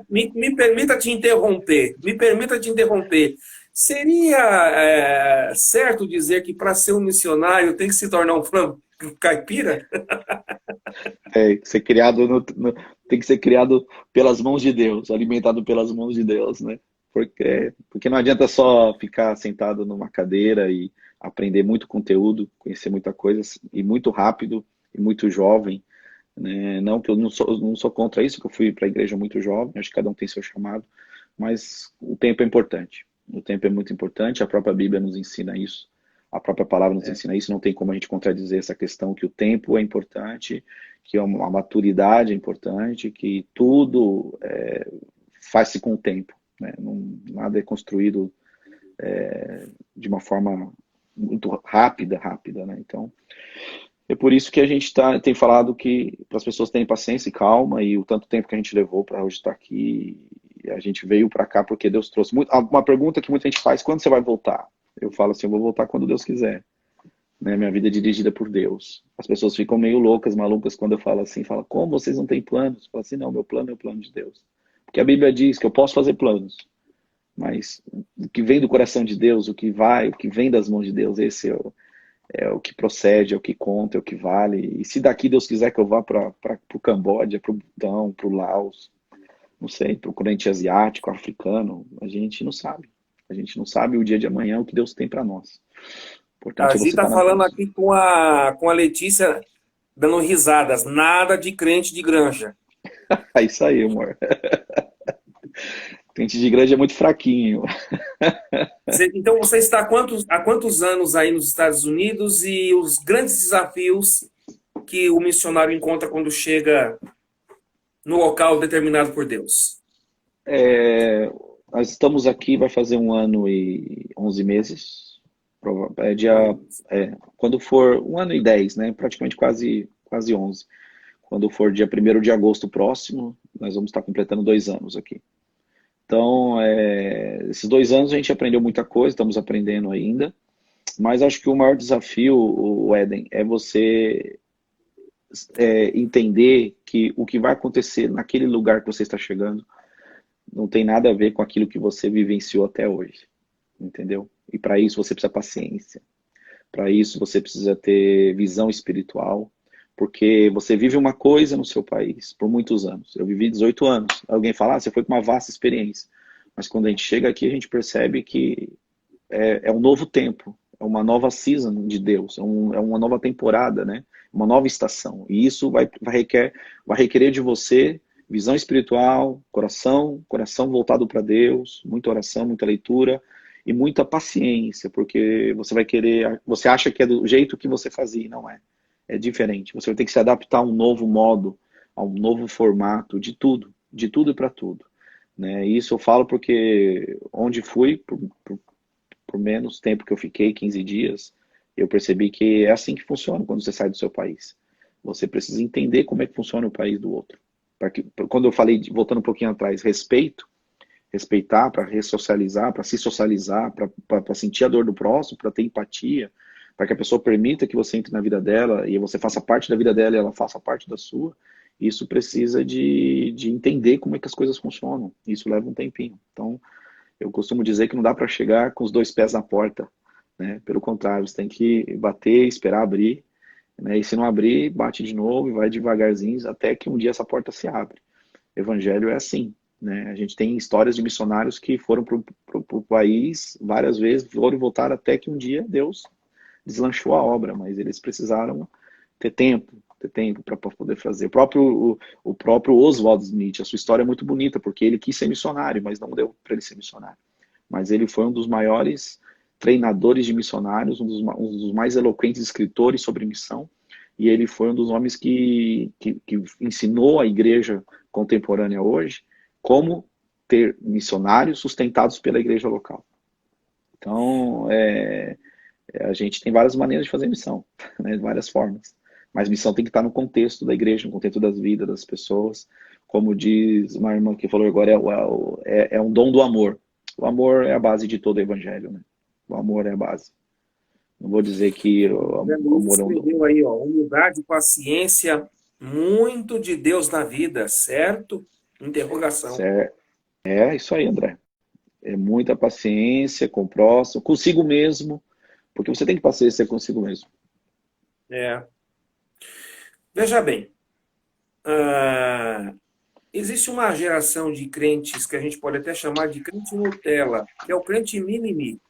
Me permita te interromper. Me permita te interromper. Seria certo dizer que para ser um missionário tem que se tornar um frango caipira? Ser criado tem que ser criado pelas mãos de Deus, alimentado pelas mãos de Deus, né? Porque não adianta só ficar sentado numa cadeira e aprender muito conteúdo, conhecer muita coisa e muito rápido e muito jovem, né? Não que eu não sou contra isso, que eu fui para a igreja muito jovem, acho que cada um tem seu chamado, mas o tempo é importante. O tempo é muito importante, a própria Bíblia nos ensina isso. A própria palavra nos ensina isso, não tem como a gente contradizer essa questão que o tempo é importante, que a maturidade é importante, que tudo faz-se com o tempo, né? Não, nada é construído de uma forma muito rápida, né? Então, é por isso que a gente tem falado que para as pessoas terem paciência e calma, e o tanto tempo que a gente levou para hoje estar aqui, e a gente veio para cá porque Deus trouxe. Uma pergunta que muita gente faz: quando você vai voltar? Eu falo assim: eu vou voltar quando Deus quiser. Né? Minha vida é dirigida por Deus. As pessoas ficam meio loucas, malucas, quando eu falo assim: fala, como vocês não têm planos? Eu falo assim: não, meu plano é o plano de Deus. Porque a Bíblia diz que eu posso fazer planos, mas o que vem do coração de Deus, o que vem das mãos de Deus, esse é o que procede, é o que conta, é o que vale. E se daqui Deus quiser que eu vá para o Camboja, para o Butão, para o Laos, não sei, para o continente asiático, africano, a gente não sabe. A gente não sabe o dia de amanhã, o que Deus tem para nós. O A importante é Gi você está estar na falando frente. aqui com a Letícia, dando risadas. Nada de crente de granja. É isso aí, amor. Crente de igreja é muito fraquinho. Então você está há quantos anos aí nos Estados Unidos e os grandes desafios que o missionário encontra quando chega no local determinado por Deus? É, nós estamos aqui, vai fazer 1 ano e 11 meses. É dia, quando for 1 ano e 10, né? Praticamente quase 11. Quando for dia 1º de agosto próximo, nós vamos estar completando 2 anos aqui. Então, esses 2 anos a gente aprendeu muita coisa, estamos aprendendo ainda, mas acho que o maior desafio, o Éden, é você entender que o que vai acontecer naquele lugar que você está chegando não tem nada a ver com aquilo que você vivenciou até hoje, entendeu? E para isso você precisa paciência, para isso você precisa ter visão espiritual, porque você vive uma coisa no seu país por muitos anos. Eu vivi 18 anos. Alguém fala, você foi com uma vasta experiência. Mas quando a gente chega aqui, a gente percebe que é um novo tempo, é uma nova season de Deus, é uma nova temporada, né? Uma nova estação. E isso vai requerer de você visão espiritual, coração voltado para Deus, muita oração, muita leitura e muita paciência, porque você acha que é do jeito que você fazia, e não é. É diferente. Você vai ter que se adaptar a um novo modo, a um novo formato de tudo e para tudo. Né? E isso eu falo porque onde fui, por menos tempo que eu fiquei, 15 dias, eu percebi que é assim que funciona quando você sai do seu país. Você precisa entender como é que funciona o país do outro. Quando eu falei, voltando um pouquinho atrás, respeitar, para ressocializar, para se socializar, para sentir a dor do próximo, para ter empatia, para que a pessoa permita que você entre na vida dela e você faça parte da vida dela e ela faça parte da sua, isso precisa de entender como é que as coisas funcionam. Isso leva um tempinho. Então, eu costumo dizer que não dá para chegar com os 2 pés na porta, né? Pelo contrário, você tem que bater, esperar abrir né? E se não abrir, bate de novo e vai devagarzinho até que um dia essa porta se abre. Evangelho é assim, né? A gente tem histórias de missionários que foram para o país várias vezes, foram e voltaram até que um dia Deus deslanchou a obra, mas eles precisaram ter tempo para poder fazer. O próprio Oswald Smith, a sua história é muito bonita, porque ele quis ser missionário, mas não deu para ele ser missionário. Mas ele foi um dos maiores treinadores de missionários, um dos mais eloquentes escritores sobre missão, e ele foi um dos homens que ensinou a igreja contemporânea hoje como ter missionários sustentados pela igreja local. Então, a gente tem várias maneiras de fazer missão, né, várias formas. Mas missão tem que estar no contexto da igreja, no contexto das vidas das pessoas. Como diz uma irmã que falou agora, é um dom do amor. O amor é a base de todo o evangelho, né? O amor é a base. Não vou dizer que o amor é um dom. Aí, ó, humildade, paciência, muito de Deus na vida, certo? Interrogação. É isso aí, André. É muita paciência com o próximo, consigo mesmo, porque você tem que paciência consigo mesmo. É. Veja bem, existe uma geração de crentes que a gente pode até chamar de crente Nutella, que é o crente mimimi.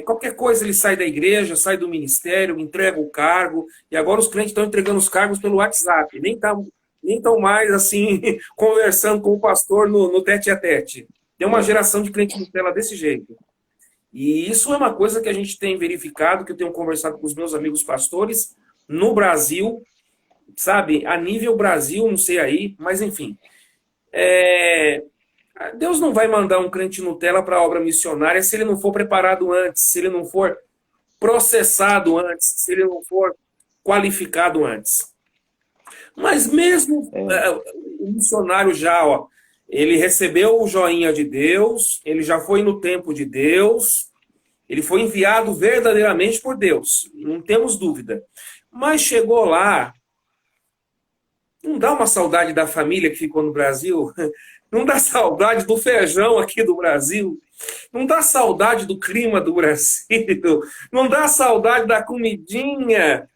Qualquer coisa ele sai da igreja, sai do ministério, entrega o cargo, e agora os crentes estão entregando os cargos pelo WhatsApp, nem estão mais assim conversando com o pastor no tete a tete. Tem uma geração de crente Nutella desse jeito. E isso é uma coisa que a gente tem verificado, que eu tenho conversado com os meus amigos pastores no Brasil, sabe? A nível Brasil, não sei aí, mas enfim. Deus não vai mandar um crente Nutella para a obra missionária se ele não for preparado antes, se ele não for processado antes, se ele não for qualificado antes. Mas mesmo o missionário já, ó, ele recebeu o joinha de Deus, ele já foi no tempo de Deus, ele foi enviado verdadeiramente por Deus, não temos dúvida. Mas chegou lá, não dá uma saudade da família que ficou no Brasil? Não dá saudade do feijão aqui do Brasil? Não dá saudade do clima do Brasil? Não dá saudade da comidinha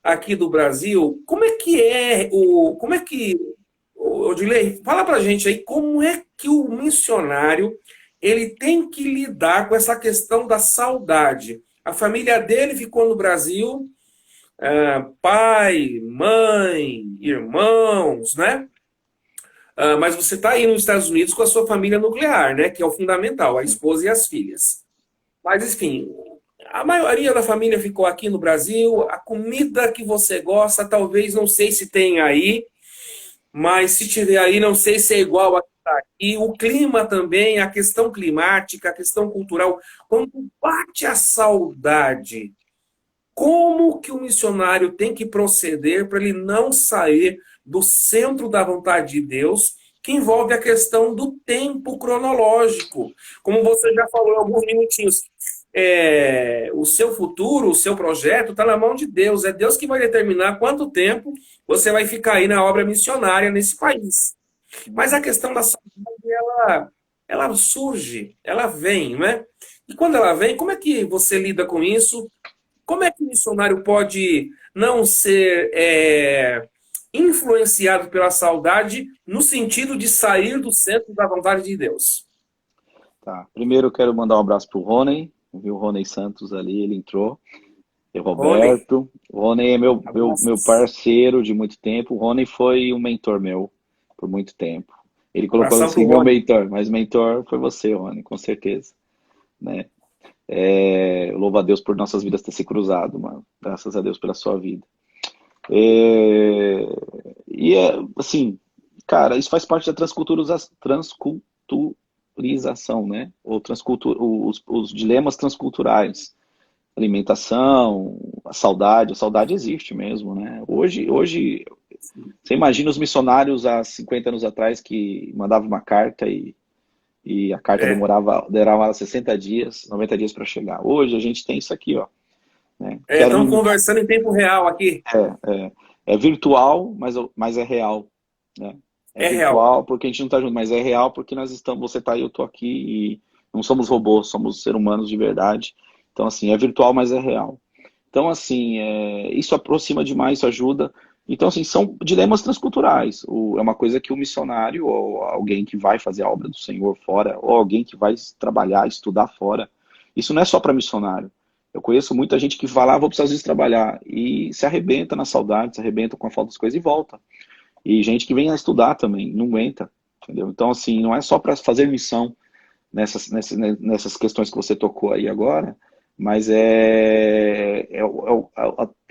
aqui do Brasil? Como é que Odilei, fala pra gente aí, como é que o missionário ele tem que lidar com essa questão da saudade? A família dele ficou no Brasil, pai, mãe, irmãos, né? Mas você está aí nos Estados Unidos com a sua família nuclear, né? Que é o fundamental, a esposa e as filhas. Mas, enfim, a maioria da família ficou aqui no Brasil. A comida que você gosta, talvez, não sei se tem aí, mas se tiver aí, não sei se é igual a que está aqui. O clima também, a questão climática, a questão cultural. Quando bate a saudade, como que o missionário tem que proceder para ele não sair do centro da vontade de Deus, que envolve a questão do tempo cronológico? Como você já falou em alguns minutinhos, o seu futuro, o seu projeto está na mão de Deus. É Deus que vai determinar quanto tempo você vai ficar aí na obra missionária nesse país. Mas a questão da saúde, ela surge, ela vem, né? E quando ela vem, como é que você lida com isso? Como é que o missionário pode não ser influenciado pela saudade no sentido de sair do centro da vontade de Deus? Tá. Primeiro eu quero mandar um abraço pro Rony. Vi o Rony Santos ali, ele entrou. E o Roberto. O Rony é meu parceiro de muito tempo. O Rony foi um mentor meu por muito tempo. Ele colocou assim, meu mentor, mas mentor foi você, Rony, com certeza. Né? Louvo a Deus por nossas vidas ter se cruzado, mano. Graças a Deus pela sua vida. Assim, cara, isso faz parte da transculturização, né? Ou os dilemas transculturais. Alimentação, a saudade existe mesmo, né? Hoje, você demina os missionários há 50 anos atrás que mandavam uma carta e a carta demorava 60 dias, 90 dias para chegar. Hoje a gente tem isso aqui, ó. Né? Estamos conversando em tempo real aqui. É virtual, mas é real. Né? É virtual real. Porque a gente não está junto, mas é real porque você está aí, eu estou aqui e não somos robôs, somos seres humanos de verdade. Então, assim, é virtual, mas é real. Então, assim, isso aproxima demais, isso ajuda. Então, assim, são dilemas transculturais. É uma coisa que o missionário, ou alguém que vai fazer a obra do Senhor fora, ou alguém que vai trabalhar, estudar fora, isso não é só para missionário. Eu conheço muita gente que vai lá, vou para os Estados Unidos trabalhar, e se arrebenta na saudade, se arrebenta com a falta das coisas e volta. E gente que vem a estudar também, não aguenta, entendeu? Então, assim, não é só para fazer missão nessas questões que você tocou aí agora, mas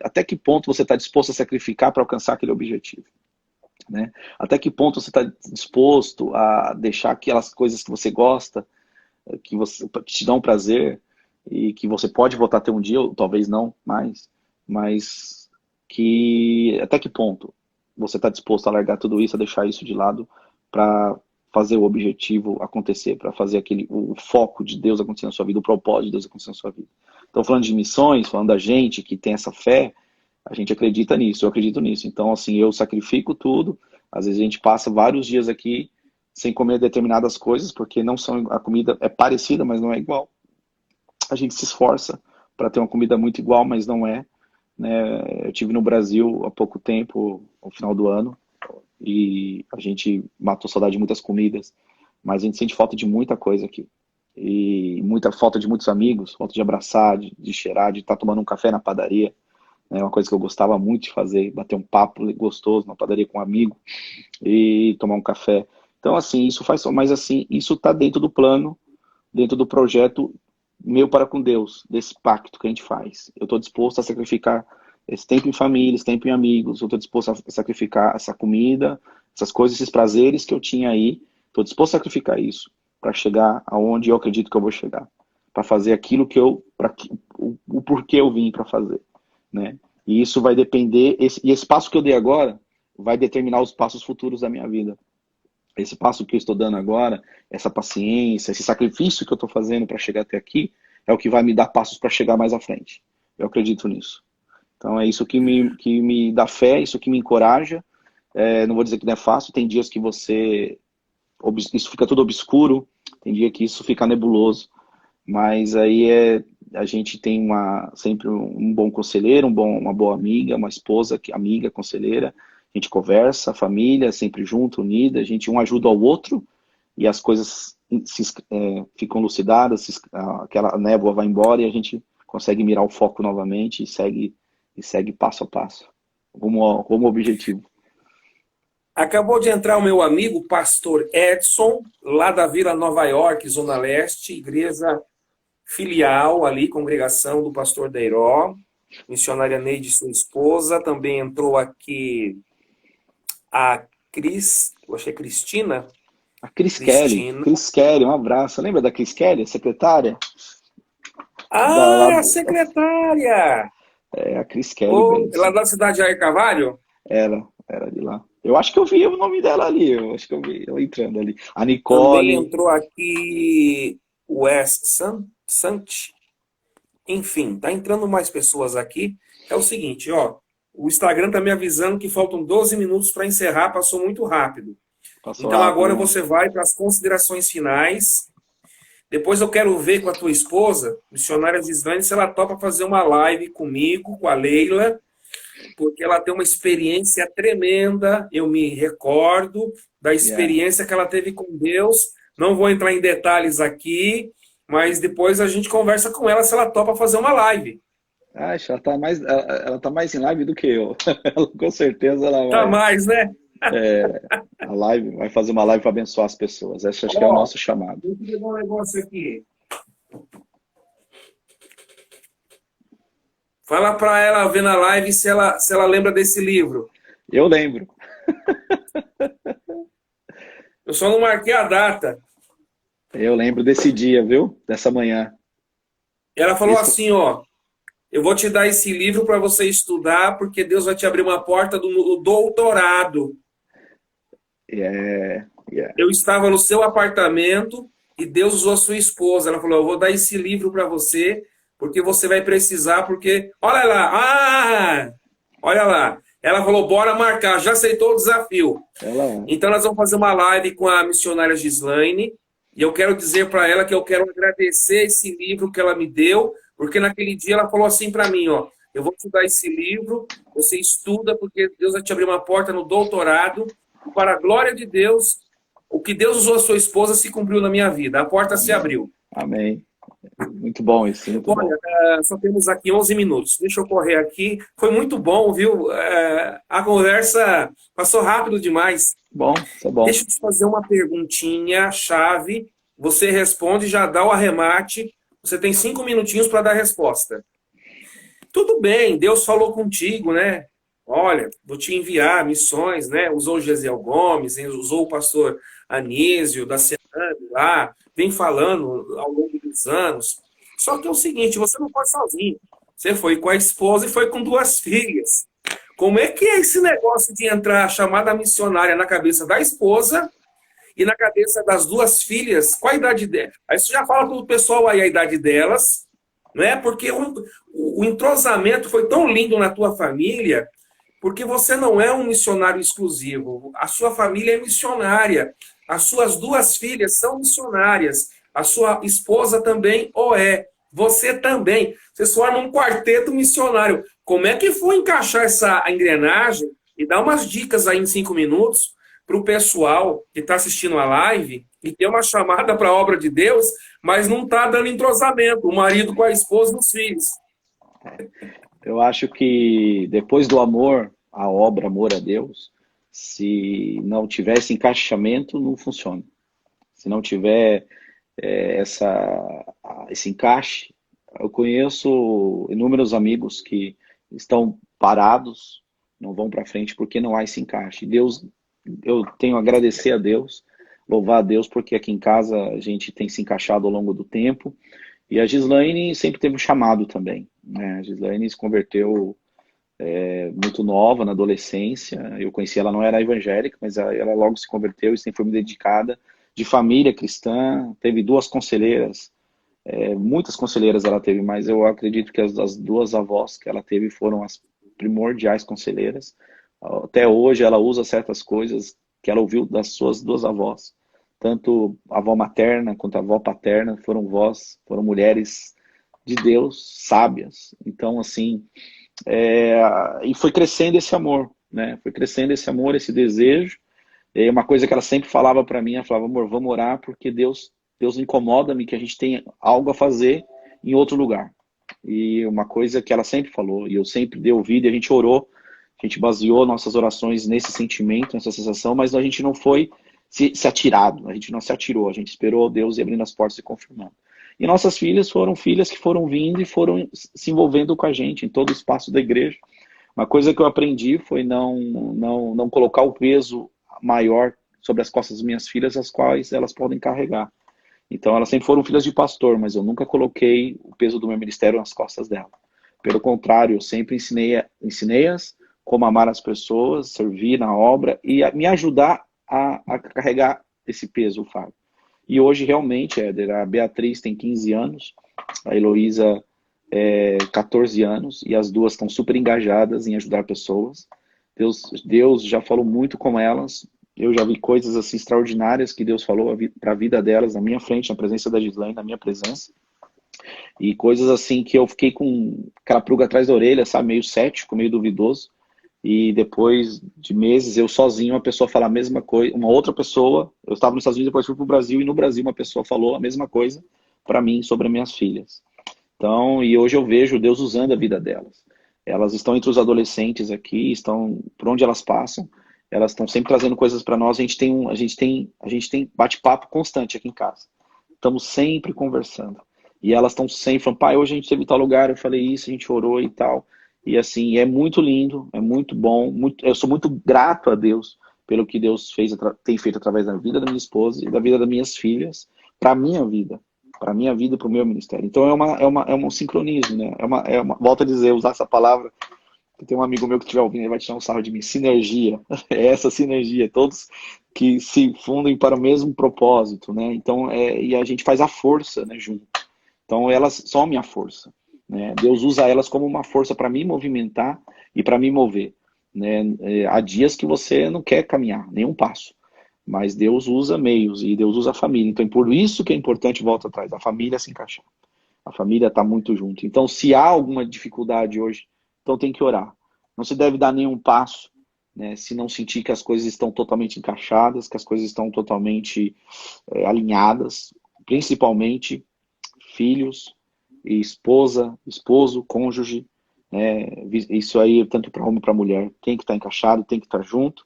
até que ponto você está disposto a sacrificar para alcançar aquele objetivo, né? Até que ponto você está disposto a deixar aquelas coisas que você gosta, que te dão prazer, e que você pode voltar a ter um dia, ou talvez não mais, mas que até que ponto você está disposto a largar tudo isso, a deixar isso de lado para fazer o objetivo acontecer, para fazer o foco de Deus acontecer na sua vida, o propósito de Deus acontecer na sua vida. Então, falando de missões, falando da gente que tem essa fé, a gente acredita nisso, eu acredito nisso. Então, assim, eu sacrifico tudo. Às vezes a gente passa vários dias aqui sem comer determinadas coisas, porque não são, a comida é parecida, mas não é igual. A gente se esforça para ter uma comida muito igual, mas não é, né? Eu estive no Brasil há pouco tempo, no final do ano, e a gente matou saudade de muitas comidas, mas a gente sente falta de muita coisa aqui. E muita falta de muitos amigos, falta de abraçar, de cheirar, de estar tomando um café na padaria. É uma coisa que eu gostava muito de fazer, bater um papo gostoso na padaria com um amigo e tomar um café. Então, assim, isso faz, mas assim, isso está dentro do plano, dentro do projeto meu para com Deus, desse pacto que a gente faz. Eu estou disposto a sacrificar esse tempo em família, esse tempo em amigos, eu estou disposto a sacrificar essa comida, essas coisas, esses prazeres que eu tinha aí, estou disposto a sacrificar isso para chegar aonde eu acredito que eu vou chegar, para fazer aquilo que o porquê eu vim para fazer, né? E isso vai depender, e esse passo que eu dei agora vai determinar os passos futuros da minha vida. Esse passo que eu estou dando agora, essa paciência, esse sacrifício que eu estou fazendo para chegar até aqui, é o que vai me dar passos para chegar mais à frente. Eu acredito nisso. Então é isso que me dá fé, isso que me encoraja. Não vou dizer que não é fácil, tem dias que isso fica tudo obscuro, tem dia que isso fica nebuloso, mas aí a gente tem sempre um bom conselheiro, uma boa amiga, uma esposa, amiga, conselheira. A gente conversa, a família sempre junto, unida, a gente um ajuda ao outro e as coisas ficam lucidadas, aquela névoa vai embora e a gente consegue mirar o foco novamente e segue passo a passo, rumo ao objetivo. Acabou de entrar o meu amigo, pastor Edson, lá da Vila Nova York, Zona Leste, igreja filial ali, congregação do pastor Deiró, missionária Neide, sua esposa. Também entrou aqui a Cristina. A Cris Kelly, um abraço. Lembra da Cris Kelly, a secretária? A secretária! A Cris Kelly. Lá da cidade de Jair Carvalho? Era de lá. Eu acho que eu vi o nome dela ali, eu acho que eu vi ela entrando ali. A Nicole. Também entrou aqui o Wes Sant. Enfim, tá entrando mais pessoas aqui. É o seguinte, ó. O Instagram tá me avisando que faltam 12 minutos para encerrar, passou muito rápido. Então agora você vai para as considerações finais. Depois eu quero ver com a tua esposa, missionária Gislaine, se ela topa fazer uma live comigo, com a Leila, porque ela tem uma experiência tremenda. Eu me recordo da experiência que ela teve com Deus. Não vou entrar em detalhes aqui, mas depois a gente conversa com ela se ela topa fazer uma live. Acho, ela tá mais em live do que eu. Com certeza ela vai. Tá mais, né? A live, vai fazer uma live para abençoar as pessoas. Esse acho que é o nosso chamado. Deixa eu pegar um negócio aqui. Fala para ela ver na live se ela lembra desse livro. Eu lembro. Eu só não marquei a data. Eu lembro desse dia, viu? Dessa manhã. Ela falou assim, ó. Eu vou te dar esse livro para você estudar, porque Deus vai te abrir uma porta do doutorado. Eu estava no seu apartamento e Deus usou a sua esposa. Ela falou, eu vou dar esse livro para você, porque você vai precisar, porque... Olha lá! Olha lá! Ela falou, bora marcar, já aceitou o desafio. Então nós vamos fazer uma live com a missionária Gislaine, e eu quero dizer para ela que eu quero agradecer esse livro que ela me deu, porque naquele dia ela falou assim para mim, ó, eu vou te dar esse livro, você estuda, porque Deus vai te abrir uma porta no doutorado, e para a glória de Deus, o que Deus usou a sua esposa se cumpriu na minha vida, a porta se Amém. abriu. Amém. Muito bom isso, muito bom. Olha, só temos aqui 11 minutos. Deixa eu correr aqui. Foi muito bom, viu? A conversa passou rápido demais. Bom, isso é bom. Deixa eu te fazer uma perguntinha chave. Você responde, já dá o arremate. Você tem 5 minutinhos para dar a resposta. Tudo bem, Deus falou contigo, né? Olha, vou te enviar missões, né? Usou o Gesiel Gomes, usou o pastor Anísio da Sename lá, vem falando ao longo dos anos. Só que é o seguinte, você não foi sozinho. Você foi com a esposa e foi com 2 filhas. Como é que é esse negócio de entrar a chamada missionária na cabeça da esposa e na cabeça das 2 filhas? Qual a idade dela? Aí você já fala para o pessoal aí a idade delas, né? Porque o entrosamento foi tão lindo na tua família, porque você não é um missionário exclusivo. A sua família é missionária. As suas 2 filhas são missionárias. A sua esposa também o é. Você também. Vocês formam um quarteto missionário. Como é que foi encaixar essa engrenagem e dar umas dicas aí em 5 minutos para o pessoal que está assistindo a live e ter uma chamada para a obra de Deus, mas não está dando entrosamento, o marido com a esposa e os filhos. Eu acho que depois do amor, a obra, amor a Deus, se não tiver esse encaixamento, não funciona. Se não tiver esse encaixe, eu conheço inúmeros amigos que estão parados, não vão para frente porque não há esse encaixe. Deus, eu tenho a agradecer a Deus, louvar a Deus, porque aqui em casa a gente tem se encaixado ao longo do tempo. E a Gislaine sempre teve um chamado também, né? A Gislaine se converteu muito nova, na adolescência. Eu conheci ela, não era evangélica, mas ela logo se converteu e sempre foi muito dedicada, de família cristã. Teve 2 conselheiras, muitas conselheiras ela teve, mas eu acredito que as 2 avós que ela teve foram as primordiais conselheiras. Até hoje ela usa certas coisas que ela ouviu das suas 2 avós. Tanto a avó materna quanto a avó paterna foram mulheres de Deus, sábias. Então, assim, e foi crescendo esse amor, né? Foi crescendo esse amor, esse desejo. E uma coisa que ela sempre falava para mim, ela falava, amor, vamos orar porque Deus incomoda-me que a gente tenha algo a fazer em outro lugar. E uma coisa que ela sempre falou, e eu sempre dei ouvido, e a gente orou, a gente baseou nossas orações nesse sentimento, nessa sensação, mas a gente não foi se atirado, a gente não se atirou, a gente esperou Deus ir abrindo as portas e confirmando. E nossas filhas foram filhas que foram vindo e foram se envolvendo com a gente em todo o espaço da igreja. Uma coisa que eu aprendi foi não colocar o peso maior sobre as costas das minhas filhas, as quais elas podem carregar. Então elas sempre foram filhas de pastor, mas eu nunca coloquei o peso do meu ministério nas costas dela. Pelo contrário, eu sempre ensinei-as como amar as pessoas, servir na obra e me ajudar a carregar esse peso, o fardo. E hoje, realmente, Éder, a Beatriz tem 15 anos, a Heloísa 14 anos, e as 2 estão super engajadas em ajudar pessoas. Deus já falou muito com elas. Eu já vi coisas assim extraordinárias que Deus falou para a vida delas, na minha frente, na presença da Gislaine, na minha presença. E coisas assim que eu fiquei com aquela pulga atrás da orelha, sabe, meio cético, meio duvidoso. E depois de meses, eu sozinho, uma pessoa fala a mesma coisa, uma outra pessoa, eu estava nos Estados Unidos, depois fui para o Brasil, e no Brasil uma pessoa falou a mesma coisa para mim sobre as minhas filhas. Então, e hoje eu vejo Deus usando a vida delas. Elas estão entre os adolescentes aqui, estão por onde elas passam, elas estão sempre trazendo coisas para nós. A gente tem bate-papo constante aqui em casa. Estamos sempre conversando. E elas estão sempre falando, pai, hoje a gente teve tal lugar, eu falei isso, a gente orou e tal. E assim, é muito lindo, é muito bom. Eu sou muito grato a Deus pelo que Deus tem feito através da vida da minha esposa e da vida das minhas filhas, para a minha vida e para o meu ministério. Então é um sincronismo, né? Volto a dizer, usar essa palavra, que tem um amigo meu que estiver ouvindo, ele vai tirar um sarro de mim, sinergia. É essa sinergia, todos que se fundem para o mesmo propósito, né? Então, e a gente faz a força, né, junto. Então elas são a minha força. Né? Deus usa elas como uma força para me movimentar e para me mover. Né? Há dias que você não quer caminhar, nenhum passo. Mas Deus usa meios e Deus usa a família. Então, por isso que é importante, volta atrás, a família se encaixar. A família está muito junto. Então, se há alguma dificuldade hoje Então tem que orar. Não se deve dar nenhum passo, né, se não sentir que as coisas estão totalmente encaixadas, que as coisas estão totalmente alinhadas, principalmente filhos, e esposa, esposo, cônjuge, né, isso aí tanto para homem e para mulher, tem que estar encaixado, tem que estar junto,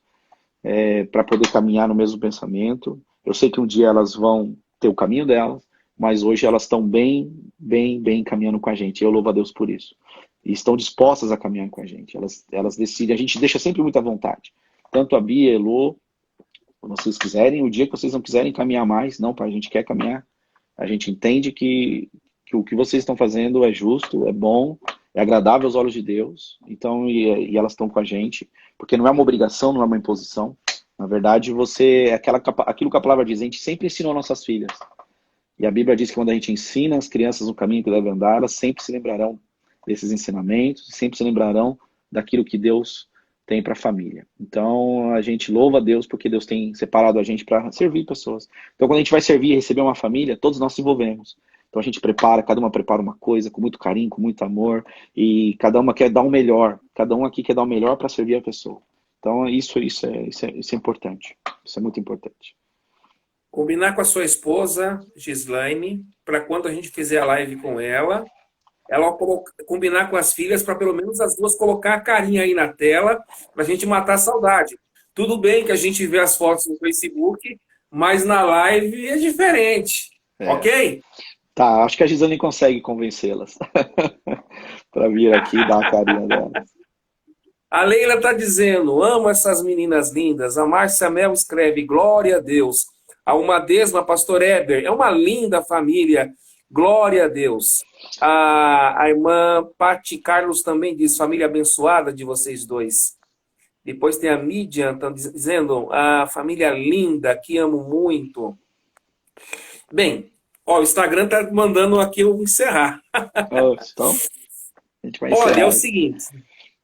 para poder caminhar no mesmo pensamento. Eu sei que um dia elas vão ter o caminho delas, mas hoje elas estão bem, bem, bem caminhando com a gente. Eu louvo a Deus por isso. E estão dispostas a caminhar com a gente. Elas decidem, a gente deixa sempre muita vontade. Tanto a Bia, a Elô, quando vocês quiserem, o dia que vocês não quiserem caminhar mais, não, pai, a gente quer caminhar. A gente entende que o que vocês estão fazendo é justo, é bom, é agradável aos olhos de Deus. Então, e elas estão com a gente, porque não é uma obrigação, não é uma imposição. Na verdade, aquilo que a palavra diz, a gente sempre ensinou nossas filhas. E a Bíblia diz que quando a gente ensina as crianças no caminho que devem andar, elas sempre se lembrarão desses ensinamentos, sempre se lembrarão daquilo que Deus tem para a família. Então, a gente louva a Deus porque Deus tem separado a gente para servir pessoas. Então, quando a gente vai servir e receber uma família, todos nós se envolvemos. Então, a gente prepara, cada uma prepara uma coisa com muito carinho, com muito amor, e cada uma quer dar o melhor. Cada um aqui quer dar o melhor para servir a pessoa. Então, isso é importante. Isso é muito importante. Combinar com a sua esposa, Gislaine, para quando a gente fizer a live com ela combinar com as filhas para pelo menos as duas colocar a carinha aí na tela para a gente matar a saudade. Tudo bem que a gente vê as fotos no Facebook, mas na live é diferente. Ok? Tá, acho que a Gislaine consegue convencê-las para vir aqui e dar a carinha delas. A Leila está dizendo, amo essas meninas lindas. A Márcia Mel escreve, glória a Deus. A Umadesma, pastor Eber, é uma linda família. Glória a Deus. A irmã Pati Carlos também diz, família abençoada de vocês dois. Depois tem a Midian, estão dizendo, a família linda, que amo muito. Bem, ó, o Instagram está mandando aqui eu encerrar. Então, a gente vai encerrar. Olha, é o seguinte,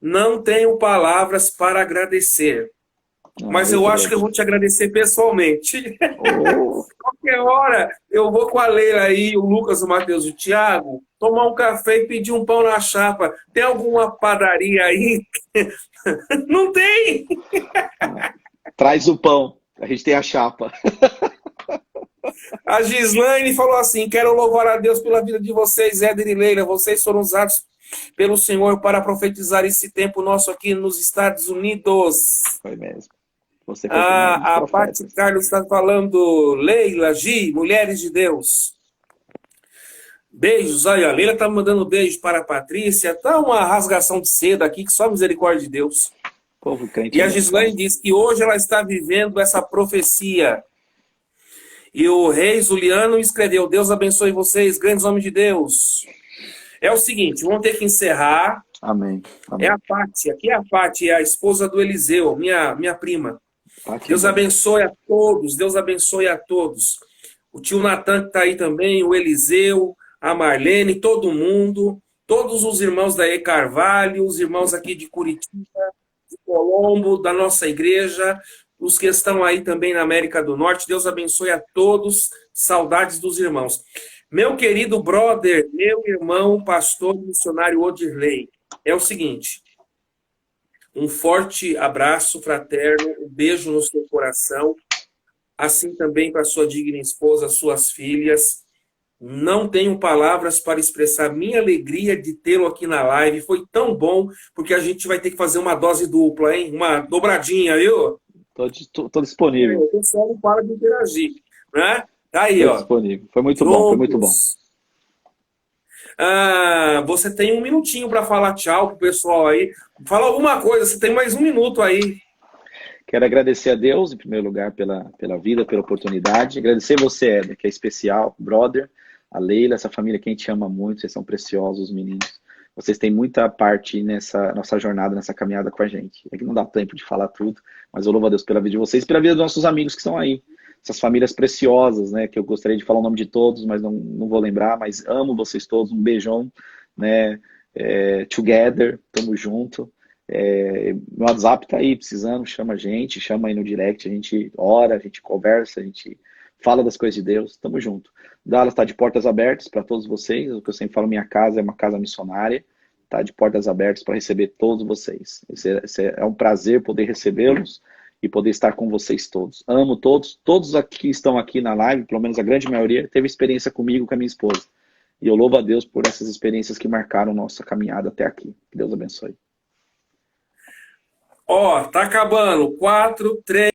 não tenho palavras para agradecer. Mas eu acho que eu vou te agradecer pessoalmente. Qualquer hora eu vou com a Leila aí, o Lucas, o Matheus e o Thiago, tomar um café e pedir um pão na chapa. Tem alguma padaria aí? Não tem! Traz o pão, a gente tem a chapa. A Gislaine falou assim, quero louvar a Deus pela vida de vocês, Éder e Leila. Vocês foram usados pelo Senhor para profetizar esse tempo nosso aqui nos Estados Unidos. Foi mesmo. A Paty Carlos está falando, Leila, Gi, mulheres de Deus. Beijos, olha, a Leila está mandando beijo para a Patrícia. Tá uma rasgação de seda aqui, que só a misericórdia de Deus. Povo crente. E a Gislaine diz que hoje ela está vivendo essa profecia. E o rei Juliano escreveu, Deus abençoe vocês, grandes homens de Deus. É o seguinte, vamos ter que encerrar. Amém. Amém. É a Paty, aqui é a Paty, é a esposa do Eliseu, minha prima. Deus abençoe a todos, Deus abençoe a todos. O tio Natan que está aí também, o Eliseu, a Marlene, todo mundo, todos os irmãos da E Carvalho, os irmãos aqui de Curitiba, de Colombo, da nossa igreja, os que estão aí também na América do Norte, Deus abençoe a todos, saudades dos irmãos. Meu querido brother, meu irmão, pastor missionário Odirley, é o seguinte... Um forte abraço fraterno, um beijo no seu coração, assim também para sua digna esposa, suas filhas. Não tenho palavras para expressar minha alegria de tê-lo aqui na live. Foi tão bom, porque a gente vai ter que fazer uma dose dupla, hein? Uma dobradinha, viu? Tô disponível. O pessoal não para de interagir, né? Tá aí, ó. Disponível. Foi muito bom, foi muito bom. Você tem um minutinho para falar tchau pro pessoal aí. Fala alguma coisa, você tem mais um minuto aí. Quero agradecer a Deus, em primeiro lugar, pela vida, pela oportunidade. Agradecer você, Éder, que é especial, brother, a Leila, essa família que a gente ama muito, vocês são preciosos, meninos. Vocês têm muita parte nessa nossa jornada, nessa caminhada com a gente. É que não dá tempo de falar tudo, mas eu louvo a Deus pela vida de vocês e pela vida dos nossos amigos que estão aí. Essas famílias preciosas, né, que eu gostaria de falar o nome de todos, mas não vou lembrar, mas amo vocês todos, um beijão, né, together, tamo junto. Meu WhatsApp tá aí, precisando, chama a gente, chama aí no direct, a gente ora, a gente conversa, a gente fala das coisas de Deus, tamo junto. Dallas está de portas abertas para todos vocês, o que eu sempre falo, minha casa é uma casa missionária, tá de portas abertas para receber todos vocês. Esse é um prazer poder recebê-los e poder estar com vocês todos. Amo todos, todos aqui que estão aqui na live, pelo menos a grande maioria, teve experiência comigo, com a minha esposa. E eu louvo a Deus por essas experiências que marcaram nossa caminhada até aqui. Que Deus abençoe. Ó, tá acabando. 4, 3.